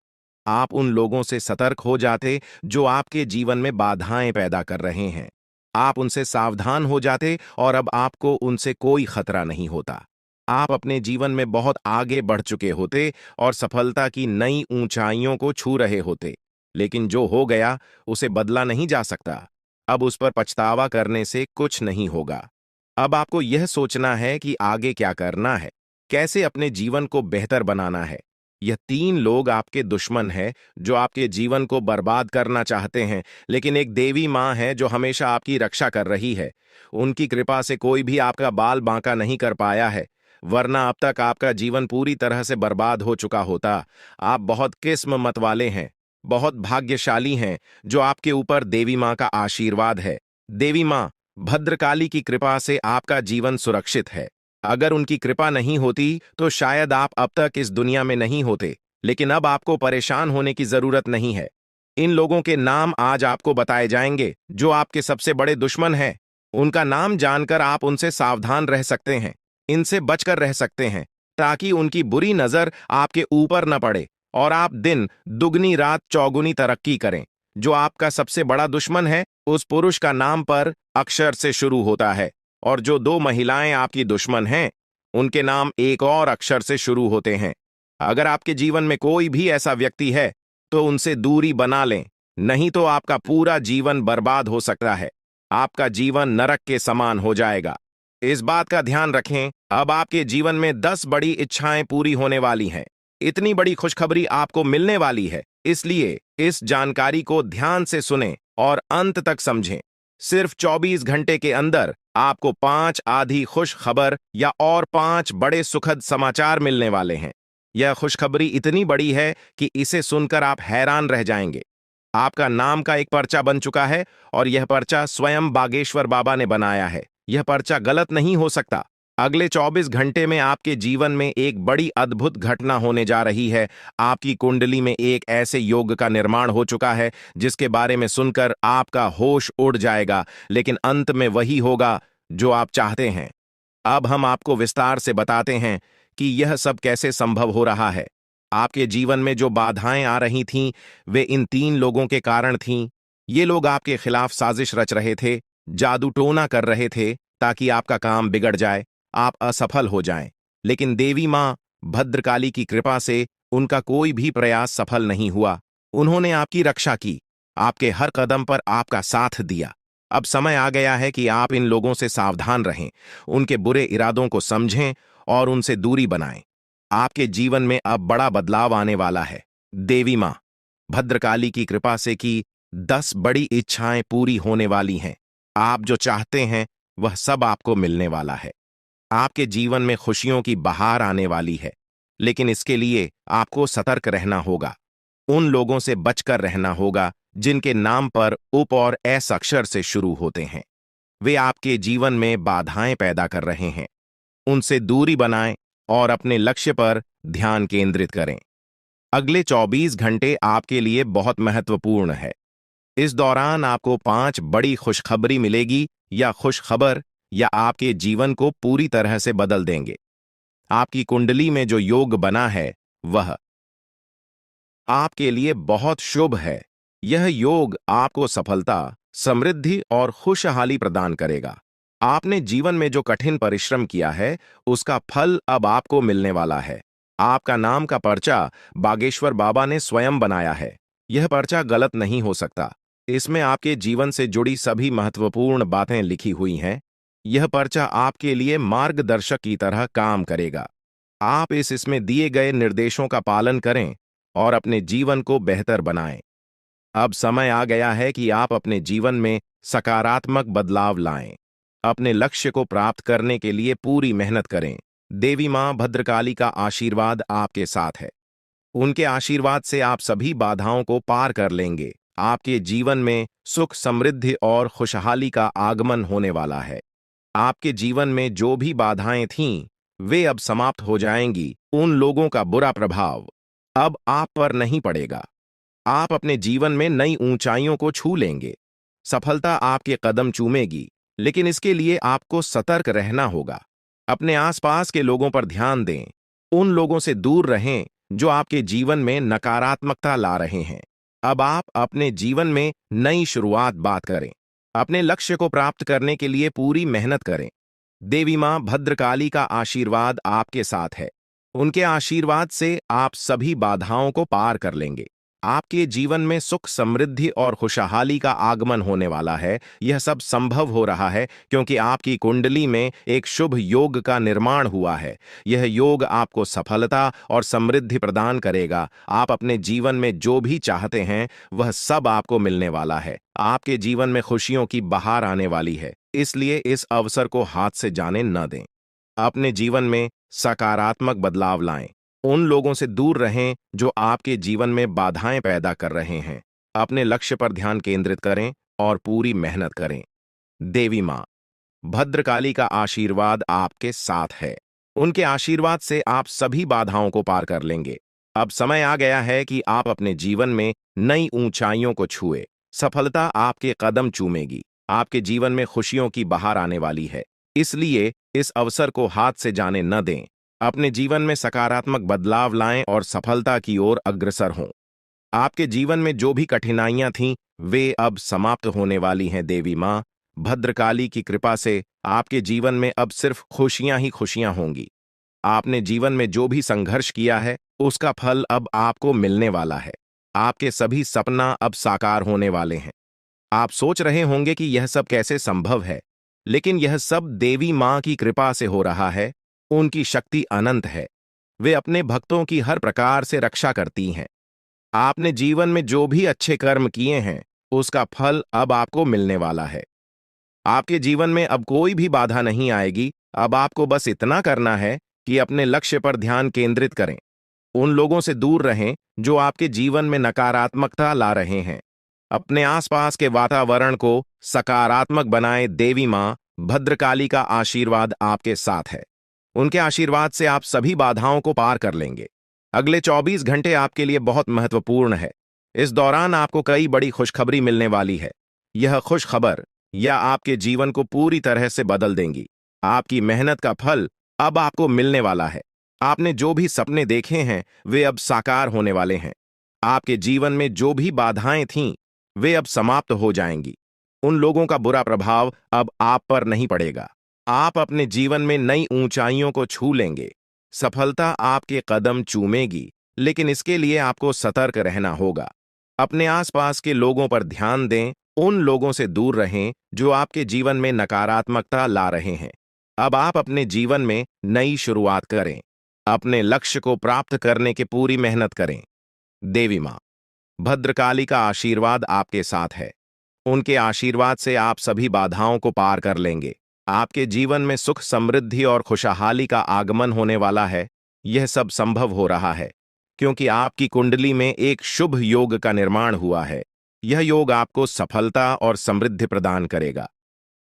आप उन लोगों से सतर्क हो जाते जो आपके जीवन में बाधाएं पैदा कर रहे हैं। आप उनसे सावधान हो जाते और अब आपको उनसे कोई खतरा नहीं होता। आप अपने जीवन में बहुत आगे बढ़ चुके होते और सफलता की नई ऊंचाइयों को छू रहे होते। लेकिन जो हो गया उसे बदला नहीं जा सकता। अब उस पर पछतावा करने से कुछ नहीं होगा। अब आपको यह सोचना है कि आगे क्या करना है, कैसे अपने जीवन को बेहतर बनाना है। यह तीन लोग आपके दुश्मन हैं जो आपके जीवन को बर्बाद करना चाहते हैं, लेकिन एक देवी माँ है जो हमेशा आपकी रक्षा कर रही है। उनकी कृपा से कोई भी आपका बाल बांका नहीं कर पाया है, वरना अब तक आपका जीवन पूरी तरह से बर्बाद हो चुका होता। आप बहुत किस्मत वाले हैं, बहुत भाग्यशाली हैं जो आपके ऊपर देवी माँ का आशीर्वाद है। देवी माँ भद्रकाली की कृपा से आपका जीवन सुरक्षित है। अगर उनकी कृपा नहीं होती तो शायद आप अब तक इस दुनिया में नहीं होते। लेकिन अब आपको परेशान होने की जरूरत नहीं है। इन लोगों के नाम आज आपको बताए जाएंगे जो आपके सबसे बड़े दुश्मन हैं। उनका नाम जानकर आप उनसे सावधान रह सकते हैं, इनसे बचकर रह सकते हैं, ताकि उनकी बुरी नजर आपके ऊपर न पड़े और आप दिन दुगनी रात चौगुनी तरक्की करें। जो आपका सबसे बड़ा दुश्मन है उस पुरुष का नाम पर अक्षर से शुरू होता है और जो दो महिलाएं आपकी दुश्मन हैं उनके नाम एक और अक्षर से शुरू होते हैं। अगर आपके जीवन में कोई भी ऐसा व्यक्ति है तो उनसे दूरी बना लें, नहीं तो आपका पूरा जीवन बर्बाद हो सकता है। आपका जीवन नरक के समान हो जाएगा। इस बात का ध्यान रखें, अब आपके जीवन में 10 बड़ी इच्छाएं पूरी होने वाली हैं। इतनी बड़ी खुशखबरी आपको मिलने वाली है, इसलिए इस जानकारी को ध्यान से सुनें और अंत तक समझें। सिर्फ 24 घंटे के अंदर आपको 5 आधी खुश खबर या और 5 बड़े सुखद समाचार मिलने वाले हैं। यह खुशखबरी इतनी बड़ी है कि इसे सुनकर आप हैरान रह जाएंगे। आपका नाम का एक पर्चा बन चुका है और यह पर्चा स्वयं बागेश्वर बाबा ने बनाया है। यह पर्चा गलत नहीं हो सकता। अगले 24 घंटे में आपके जीवन में एक बड़ी अद्भुत घटना होने जा रही है। आपकी कुंडली में एक ऐसे योग का निर्माण हो चुका है जिसके बारे में सुनकर आपका होश उड़ जाएगा, लेकिन अंत में वही होगा जो आप चाहते हैं। अब हम आपको विस्तार से बताते हैं कि यह सब कैसे संभव हो रहा है। आपके जीवन में जो बाधाएं आ रही थीं, वे इन तीन लोगों के कारण थीं। ये लोग आपके खिलाफ साजिश रच रहे थे, जादू टोना कर रहे थे ताकि आपका काम बिगड़ जाए, आप असफल हो जाएं। लेकिन देवी मां भद्रकाली की कृपा से उनका कोई भी प्रयास सफल नहीं हुआ। उन्होंने आपकी रक्षा की, आपके हर कदम पर आपका साथ दिया। अब समय आ गया है कि आप इन लोगों से सावधान रहें, उनके बुरे इरादों को समझें और उनसे दूरी बनाएं। आपके जीवन में अब बड़ा बदलाव आने वाला है। देवी मां भद्रकाली की कृपा से की 10 बड़ी इच्छाएं पूरी होने वाली हैं। आप जो चाहते हैं वह सब आपको मिलने वाला है। आपके जीवन में खुशियों की बहार आने वाली है, लेकिन इसके लिए आपको सतर्क रहना होगा। उन लोगों से बचकर रहना होगा जिनके नाम पर उप और एस अक्षर से शुरू होते हैं। वे आपके जीवन में बाधाएं पैदा कर रहे हैं। उनसे दूरी बनाएं और अपने लक्ष्य पर ध्यान केंद्रित करें। अगले 24 घंटे आपके लिए बहुत महत्वपूर्ण है। इस दौरान आपको 5 बड़ी खुशखबरी मिलेगी या खुशखबर या आपके जीवन को पूरी तरह से बदल देंगे। आपकी कुंडली में जो योग बना है वह आपके लिए बहुत शुभ है। यह योग आपको सफलता, समृद्धि और खुशहाली प्रदान करेगा। आपने जीवन में जो कठिन परिश्रम किया है उसका फल अब आपको मिलने वाला है। आपका नाम का पर्चा बागेश्वर बाबा ने स्वयं बनाया है। यह पर्चा गलत नहीं हो सकता। इसमें आपके जीवन से जुड़ी सभी महत्वपूर्ण बातें लिखी हुई हैं। यह पर्चा आपके लिए मार्गदर्शक की तरह काम करेगा। आप इसमें दिए गए निर्देशों का पालन करें और अपने जीवन को बेहतर बनाएं। अब समय आ गया है कि आप अपने जीवन में सकारात्मक बदलाव लाएं। अपने लक्ष्य को प्राप्त करने के लिए पूरी मेहनत करें। देवी मां भद्रकाली का आशीर्वाद आपके साथ है। उनके आशीर्वाद से आप सभी बाधाओं को पार कर लेंगे। आपके जीवन में सुख, समृद्धि और खुशहाली का आगमन होने वाला है। आपके जीवन में जो भी बाधाएं थीं, वे अब समाप्त हो जाएंगी। उन लोगों का बुरा प्रभाव अब आप पर नहीं पड़ेगा। आप अपने जीवन में नई ऊंचाइयों को छू लेंगे। सफलता आपके कदम चूमेगी, लेकिन इसके लिए आपको सतर्क रहना होगा। अपने आसपास के लोगों पर ध्यान दें। उन लोगों से दूर रहें जो आपके जीवन में नकारात्मकता ला रहे हैं। अब आप अपने जीवन में नई शुरुआत बात करें। अपने लक्ष्य को प्राप्त करने के लिए पूरी मेहनत करें। देवी मां भद्रकाली का आशीर्वाद आपके साथ है। उनके आशीर्वाद से आप सभी बाधाओं को पार कर लेंगे। आपके जीवन में सुख, समृद्धि और खुशहाली का आगमन होने वाला है। यह सब संभव हो रहा है क्योंकि आपकी कुंडली में एक शुभ योग का निर्माण हुआ है। यह योग आपको सफलता और समृद्धि प्रदान करेगा। आप अपने जीवन में जो भी चाहते हैं वह सब आपको मिलने वाला है। आपके जीवन में खुशियों की बहार आने वाली है, इसलिए इस अवसर को हाथ से जाने न दें। अपने जीवन में सकारात्मक बदलाव लाएं। उन लोगों से दूर रहें जो आपके जीवन में बाधाएं पैदा कर रहे हैं। अपने लक्ष्य पर ध्यान केंद्रित करें और पूरी मेहनत करें। देवी मां भद्रकाली का आशीर्वाद आपके साथ है। उनके आशीर्वाद से आप सभी बाधाओं को पार कर लेंगे। अब समय आ गया है कि आप अपने जीवन में नई ऊंचाइयों को छुए। सफलता आपके कदम चूमेगी। आपके जीवन में खुशियों की बहार आने वाली है, इसलिए इस अवसर को हाथ से जाने न दें। अपने जीवन में सकारात्मक बदलाव लाएं और सफलता की ओर अग्रसर हों। आपके जीवन में जो भी कठिनाइयां थीं, वे अब समाप्त होने वाली हैं। देवी मां भद्रकाली की कृपा से आपके जीवन में अब सिर्फ खुशियां ही खुशियां होंगी। आपने जीवन में जो भी संघर्ष किया है, उसका फल अब आपको मिलने वाला है। आपके सभी सपना अब साकार होने वाले हैं। आप सोच रहे होंगे कि यह सब कैसे संभव है, लेकिन यह सब देवी मां की कृपा से हो रहा है। उनकी शक्ति अनंत है। वे अपने भक्तों की हर प्रकार से रक्षा करती हैं। आपने जीवन में जो भी अच्छे कर्म किए हैं, उसका फल अब आपको मिलने वाला है। आपके जीवन में अब कोई भी बाधा नहीं आएगी। अब आपको बस इतना करना है कि अपने लक्ष्य पर ध्यान केंद्रित करें। उन लोगों से दूर रहें जो आपके जीवन में नकारात्मकता ला रहे हैं। अपने आसपास के वातावरण को सकारात्मक बनाएं। देवी मां भद्रकाली का आशीर्वाद आपके साथ है। उनके आशीर्वाद से आप सभी बाधाओं को पार कर लेंगे। अगले 24 घंटे आपके लिए बहुत महत्वपूर्ण है। इस दौरान आपको कई बड़ी खुशखबरी मिलने वाली है। यह खुशखबर या आपके जीवन को पूरी तरह से बदल देंगी। आपकी मेहनत का फल अब आपको मिलने वाला है। आपने जो भी सपने देखे हैं, वे अब साकार होने वाले हैं। आपके जीवन में जो भी बाधाएं थीं, वे अब समाप्त हो जाएंगी। उन लोगों का बुरा प्रभाव अब आप पर नहीं पड़ेगा। आप अपने जीवन में नई ऊंचाइयों को छू लेंगे। सफलता आपके कदम चूमेगी, लेकिन इसके लिए आपको सतर्क रहना होगा। अपने आसपास के लोगों पर ध्यान दें। उन लोगों से दूर रहें जो आपके जीवन में नकारात्मकता ला रहे हैं। अब आप अपने जीवन में नई शुरुआत करें। अपने लक्ष्य को प्राप्त करने की पूरी मेहनत करें। देवी मां भद्रकाली का आशीर्वाद आपके साथ है। उनके आशीर्वाद से आप सभी बाधाओं को पार कर लेंगे। आपके जीवन में सुख, समृद्धि और खुशहाली का आगमन होने वाला है। यह सब संभव हो रहा है क्योंकि आपकी कुंडली में एक शुभ योग का निर्माण हुआ है। यह योग आपको सफलता और समृद्धि प्रदान करेगा।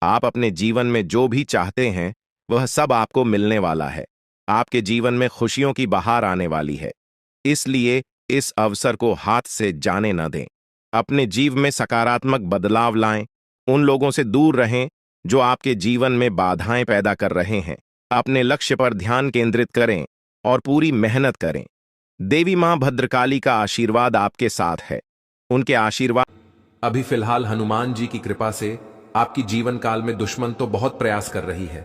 आप अपने जीवन में जो भी चाहते हैं वह सब आपको मिलने वाला है। आपके जीवन में खुशियों की बहार आने वाली है, इसलिए इस अवसर को हाथ से जाने न दें। अपने जीवन में सकारात्मक बदलाव लाएं। उन लोगों से दूर रहें जो आपके जीवन में बाधाएं पैदा कर रहे हैं। अपने लक्ष्य पर ध्यान केंद्रित करें और पूरी मेहनत करें। देवी मां भद्रकाली का आशीर्वाद आपके साथ है। उनके आशीर्वाद अभी फिलहाल हनुमान जी की कृपा से आपकी जीवन काल में दुश्मन तो बहुत प्रयास कर रही है,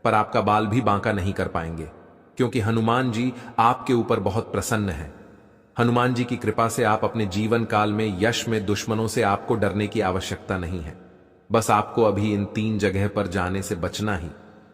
पर आपका बाल भी बांका नहीं कर पाएंगे, क्योंकि हनुमान जी आपके ऊपर बहुत प्रसन्न हैं। हनुमान जी की कृपा से आप अपने जीवन काल में यश में दुश्मनों से आपको डरने की आवश्यकता नहीं है। बस आपको अभी इन 3 जगह पर जाने से बचना ही,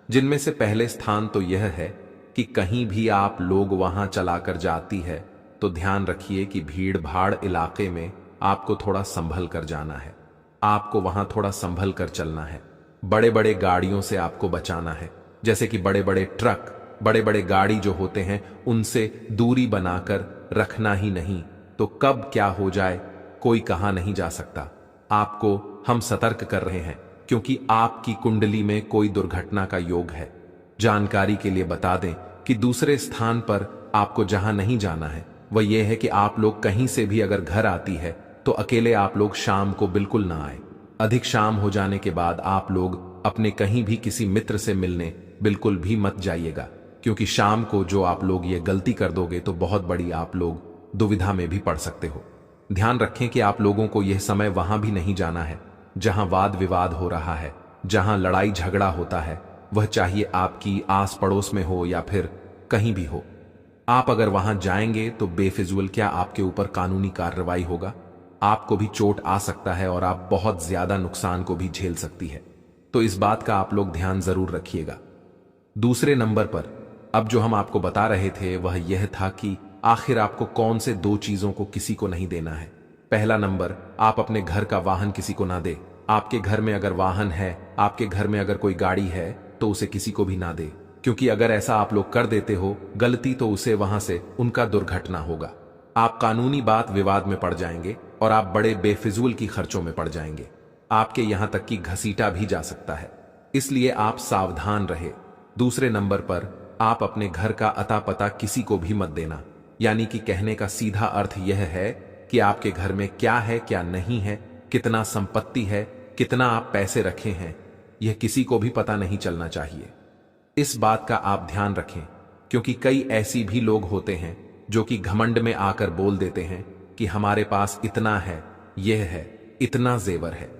जिनमें से पहले स्थान तो यह है कि कहीं भी आप लोग वहां चलाकर जाती है तो ध्यान रखिए कि भीड़ भाड़ इलाके में आपको थोड़ा संभल कर जाना है। आपको वहां थोड़ा संभल कर चलना है। बड़े बड़े गाड़ियों से आपको बचाना है, जैसे कि बड़े बड़े ट्रक, बड़े बड़े गाड़ी जो होते हैं उनसे दूरी बनाकर रखना ही नहीं, तो कब क्या हो जाए कोई कहा नहीं जा सकता। आपको हम सतर्क कर रहे हैं क्योंकि आपकी कुंडली में कोई दुर्घटना का योग है। जानकारी के लिए बता दें कि दूसरे स्थान पर आपको जहां नहीं जाना है वह यह है कि आप लोग कहीं से भी अगर घर आती है तो अकेले आप लोग शाम को बिल्कुल ना आए। अधिक शाम हो जाने के बाद आप लोग अपने कहीं भी किसी मित्र से मिलने बिल्कुल भी मत जाइएगा, क्योंकि शाम को जो आप लोग ये गलती कर दोगे तो बहुत बड़ी आप लोग दुविधा में भी पड़ सकते हो। ध्यान रखें कि आप लोगों को यह समय वहां भी नहीं जाना है जहां वाद विवाद हो रहा है, जहां लड़ाई झगड़ा होता है, वह चाहिए आपकी आस पड़ोस में हो या फिर कहीं भी हो। आप अगर वहां जाएंगे तो बेफिजूल क्या आपके ऊपर कानूनी कार्रवाई होगा, आपको भी चोट आ सकता है और आप बहुत ज्यादा नुकसान को भी झेल सकती है। तो इस बात का आप लोग ध्यान जरूर रखिएगा। दूसरे नंबर पर अब जो हम आपको बता रहे थे वह यह था कि आखिर आपको कौन से 2 चीजों को किसी को नहीं देना है। पहला नंबर, आप अपने घर का वाहन किसी को ना दे। आपके घर में अगर वाहन है, आपके घर में अगर कोई गाड़ी है तो उसे किसी को भी ना दे, क्योंकि अगर ऐसा आप लोग कर देते हो गलती तो उसे वहां से उनका दुर्घटना होगा। आप कानूनी बात विवाद में पड़ जाएंगे और आप बड़े बेफिजूल की खर्चों में पड़ जाएंगे। आपके यहां तक कि घसीटा भी जा सकता है, इसलिए आप सावधान रहे। दूसरे नंबर पर, आप अपने घर का अता पता किसी को भी मत देना। यानी कि कहने का सीधा अर्थ यह है कि आपके घर में क्या है क्या नहीं है, कितना संपत्ति है, कितना आप पैसे रखे हैं, यह किसी को भी पता नहीं चलना चाहिए। इस बात का आप ध्यान रखें, क्योंकि कई ऐसी भी लोग होते हैं जो कि घमंड में आकर बोल देते हैं कि हमारे पास इतना है, यह है, इतना जेवर है।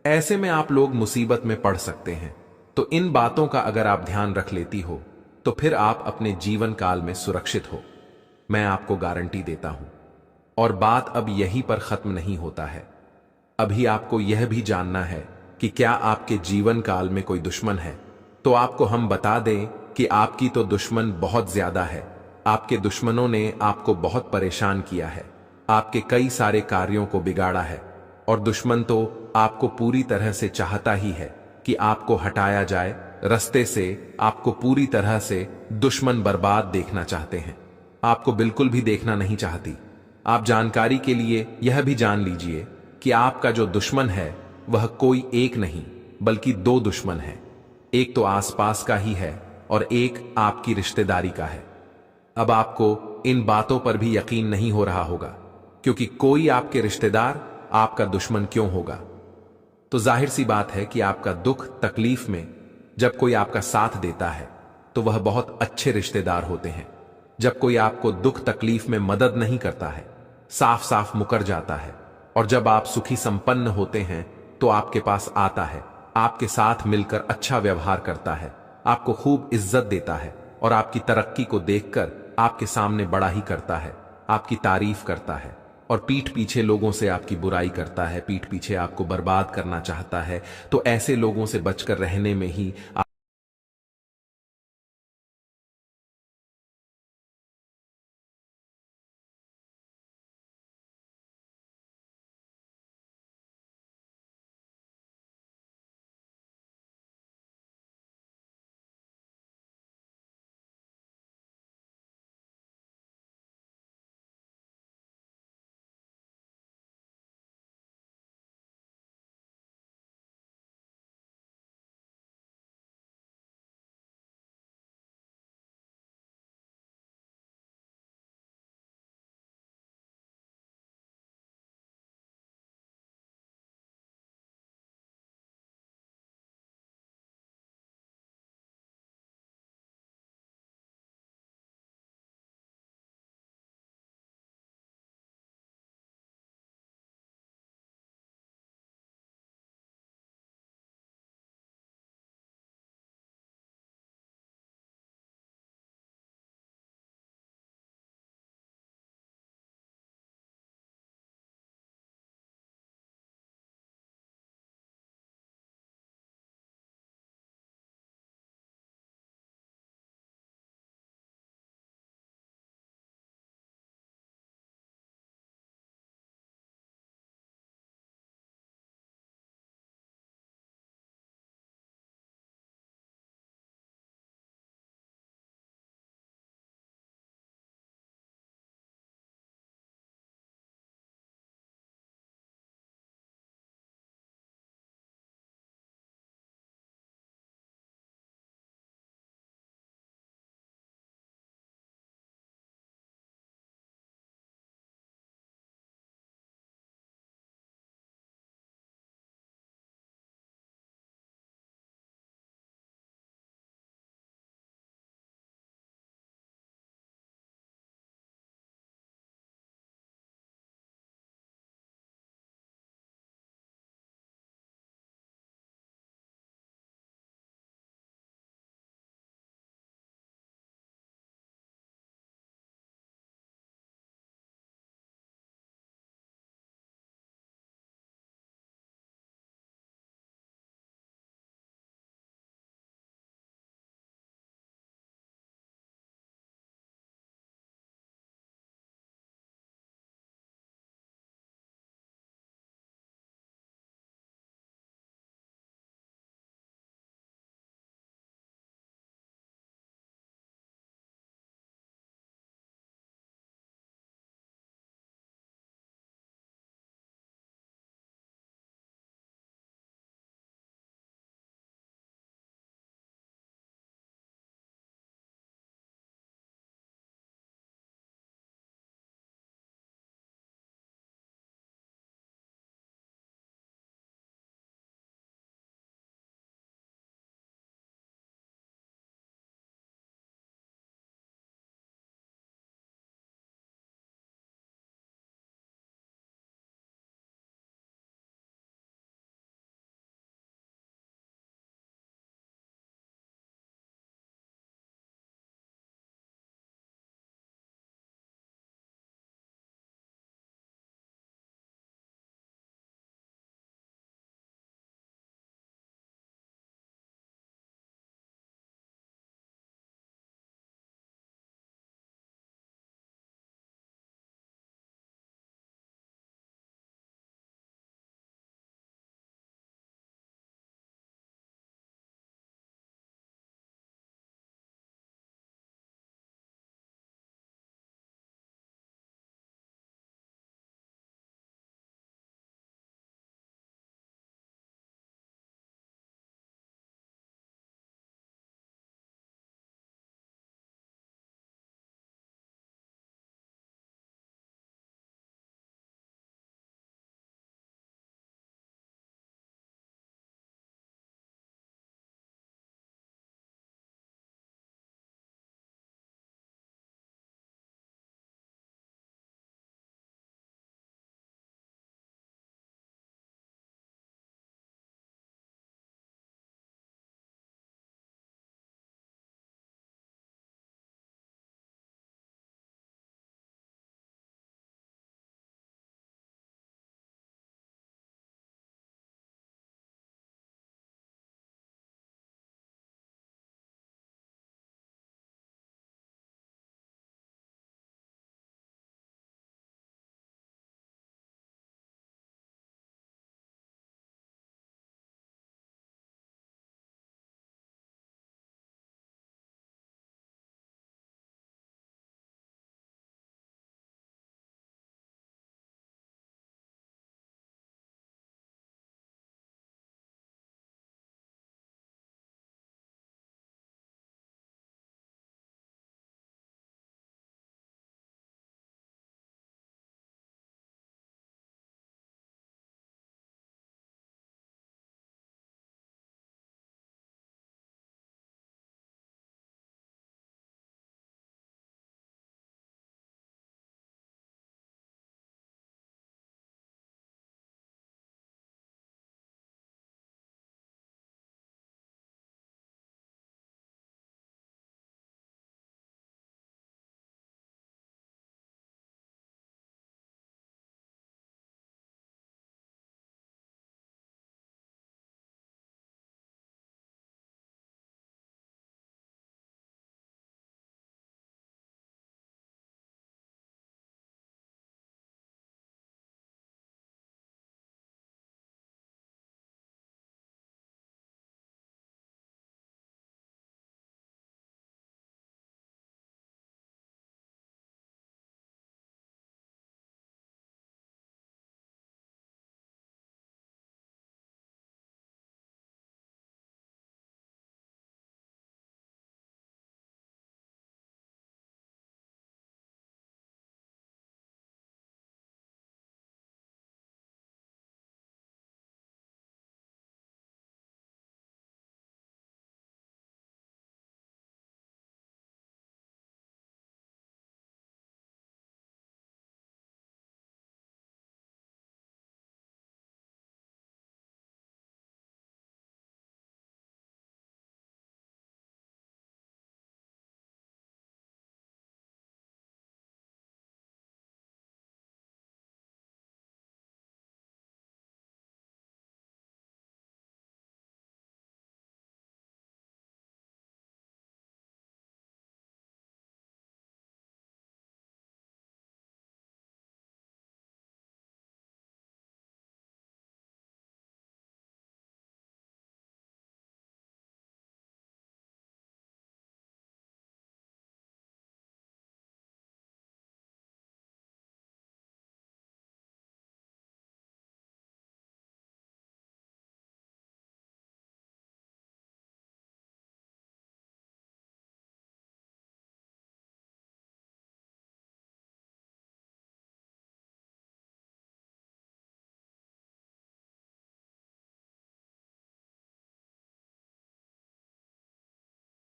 ऐसे में आप लोग मुसीबत में पड़ सकते हैं। तो इन बातों का अगर आप ध्यान रख लेती हो तो फिर आप अपने जीवन काल में सुरक्षित हो, मैं आपको गारंटी देता हूं। और बात अब यहीं पर खत्म नहीं होता है। अभी आपको यह भी जानना है कि क्या आपके जीवन काल में कोई दुश्मन है। तो आपको हम बता दें कि आपकी तो दुश्मन बहुत ज्यादा है। आपके दुश्मनों ने आपको बहुत परेशान किया है, आपके कई सारे कार्यों को बिगाड़ा है, और दुश्मन तो आपको पूरी तरह से चाहता ही है कि आपको हटाया जाए रास्ते से। आपको पूरी तरह से दुश्मन बर्बाद देखना चाहते हैं, आपको बिल्कुल भी देखना नहीं चाहती। आप जानकारी के लिए यह भी जान लीजिए कि आपका जो दुश्मन है वह कोई एक नहीं बल्कि 2 दुश्मन है। एक तो आसपास का ही है और एक आपकी रिश्तेदारी का है। अब आपको इन बातों पर भी यकीन नहीं हो रहा होगा, क्योंकि कोई आपके रिश्तेदार आपका दुश्मन क्यों होगा। तो जाहिर सी बात है कि आपका दुख तकलीफ में जब कोई आपका साथ देता है तो वह बहुत अच्छे रिश्तेदार होते हैं। जब कोई आपको दुख तकलीफ में मदद नहीं करता है, साफ साफ मुकर जाता है, और जब आप सुखी संपन्न होते हैं तो आपके पास आता है, आपके साथ मिलकर अच्छा व्यवहार करता है, आपको खूब इज्जत देता है और आपकी तरक्की को देखकर आपके सामने बड़ा ही करता है, आपकी तारीफ करता है, और पीठ पीछे लोगों से आपकी बुराई करता है, पीठ पीछे आपको बर्बाद करना चाहता है, तो ऐसे लोगों से बचकर रहने में ही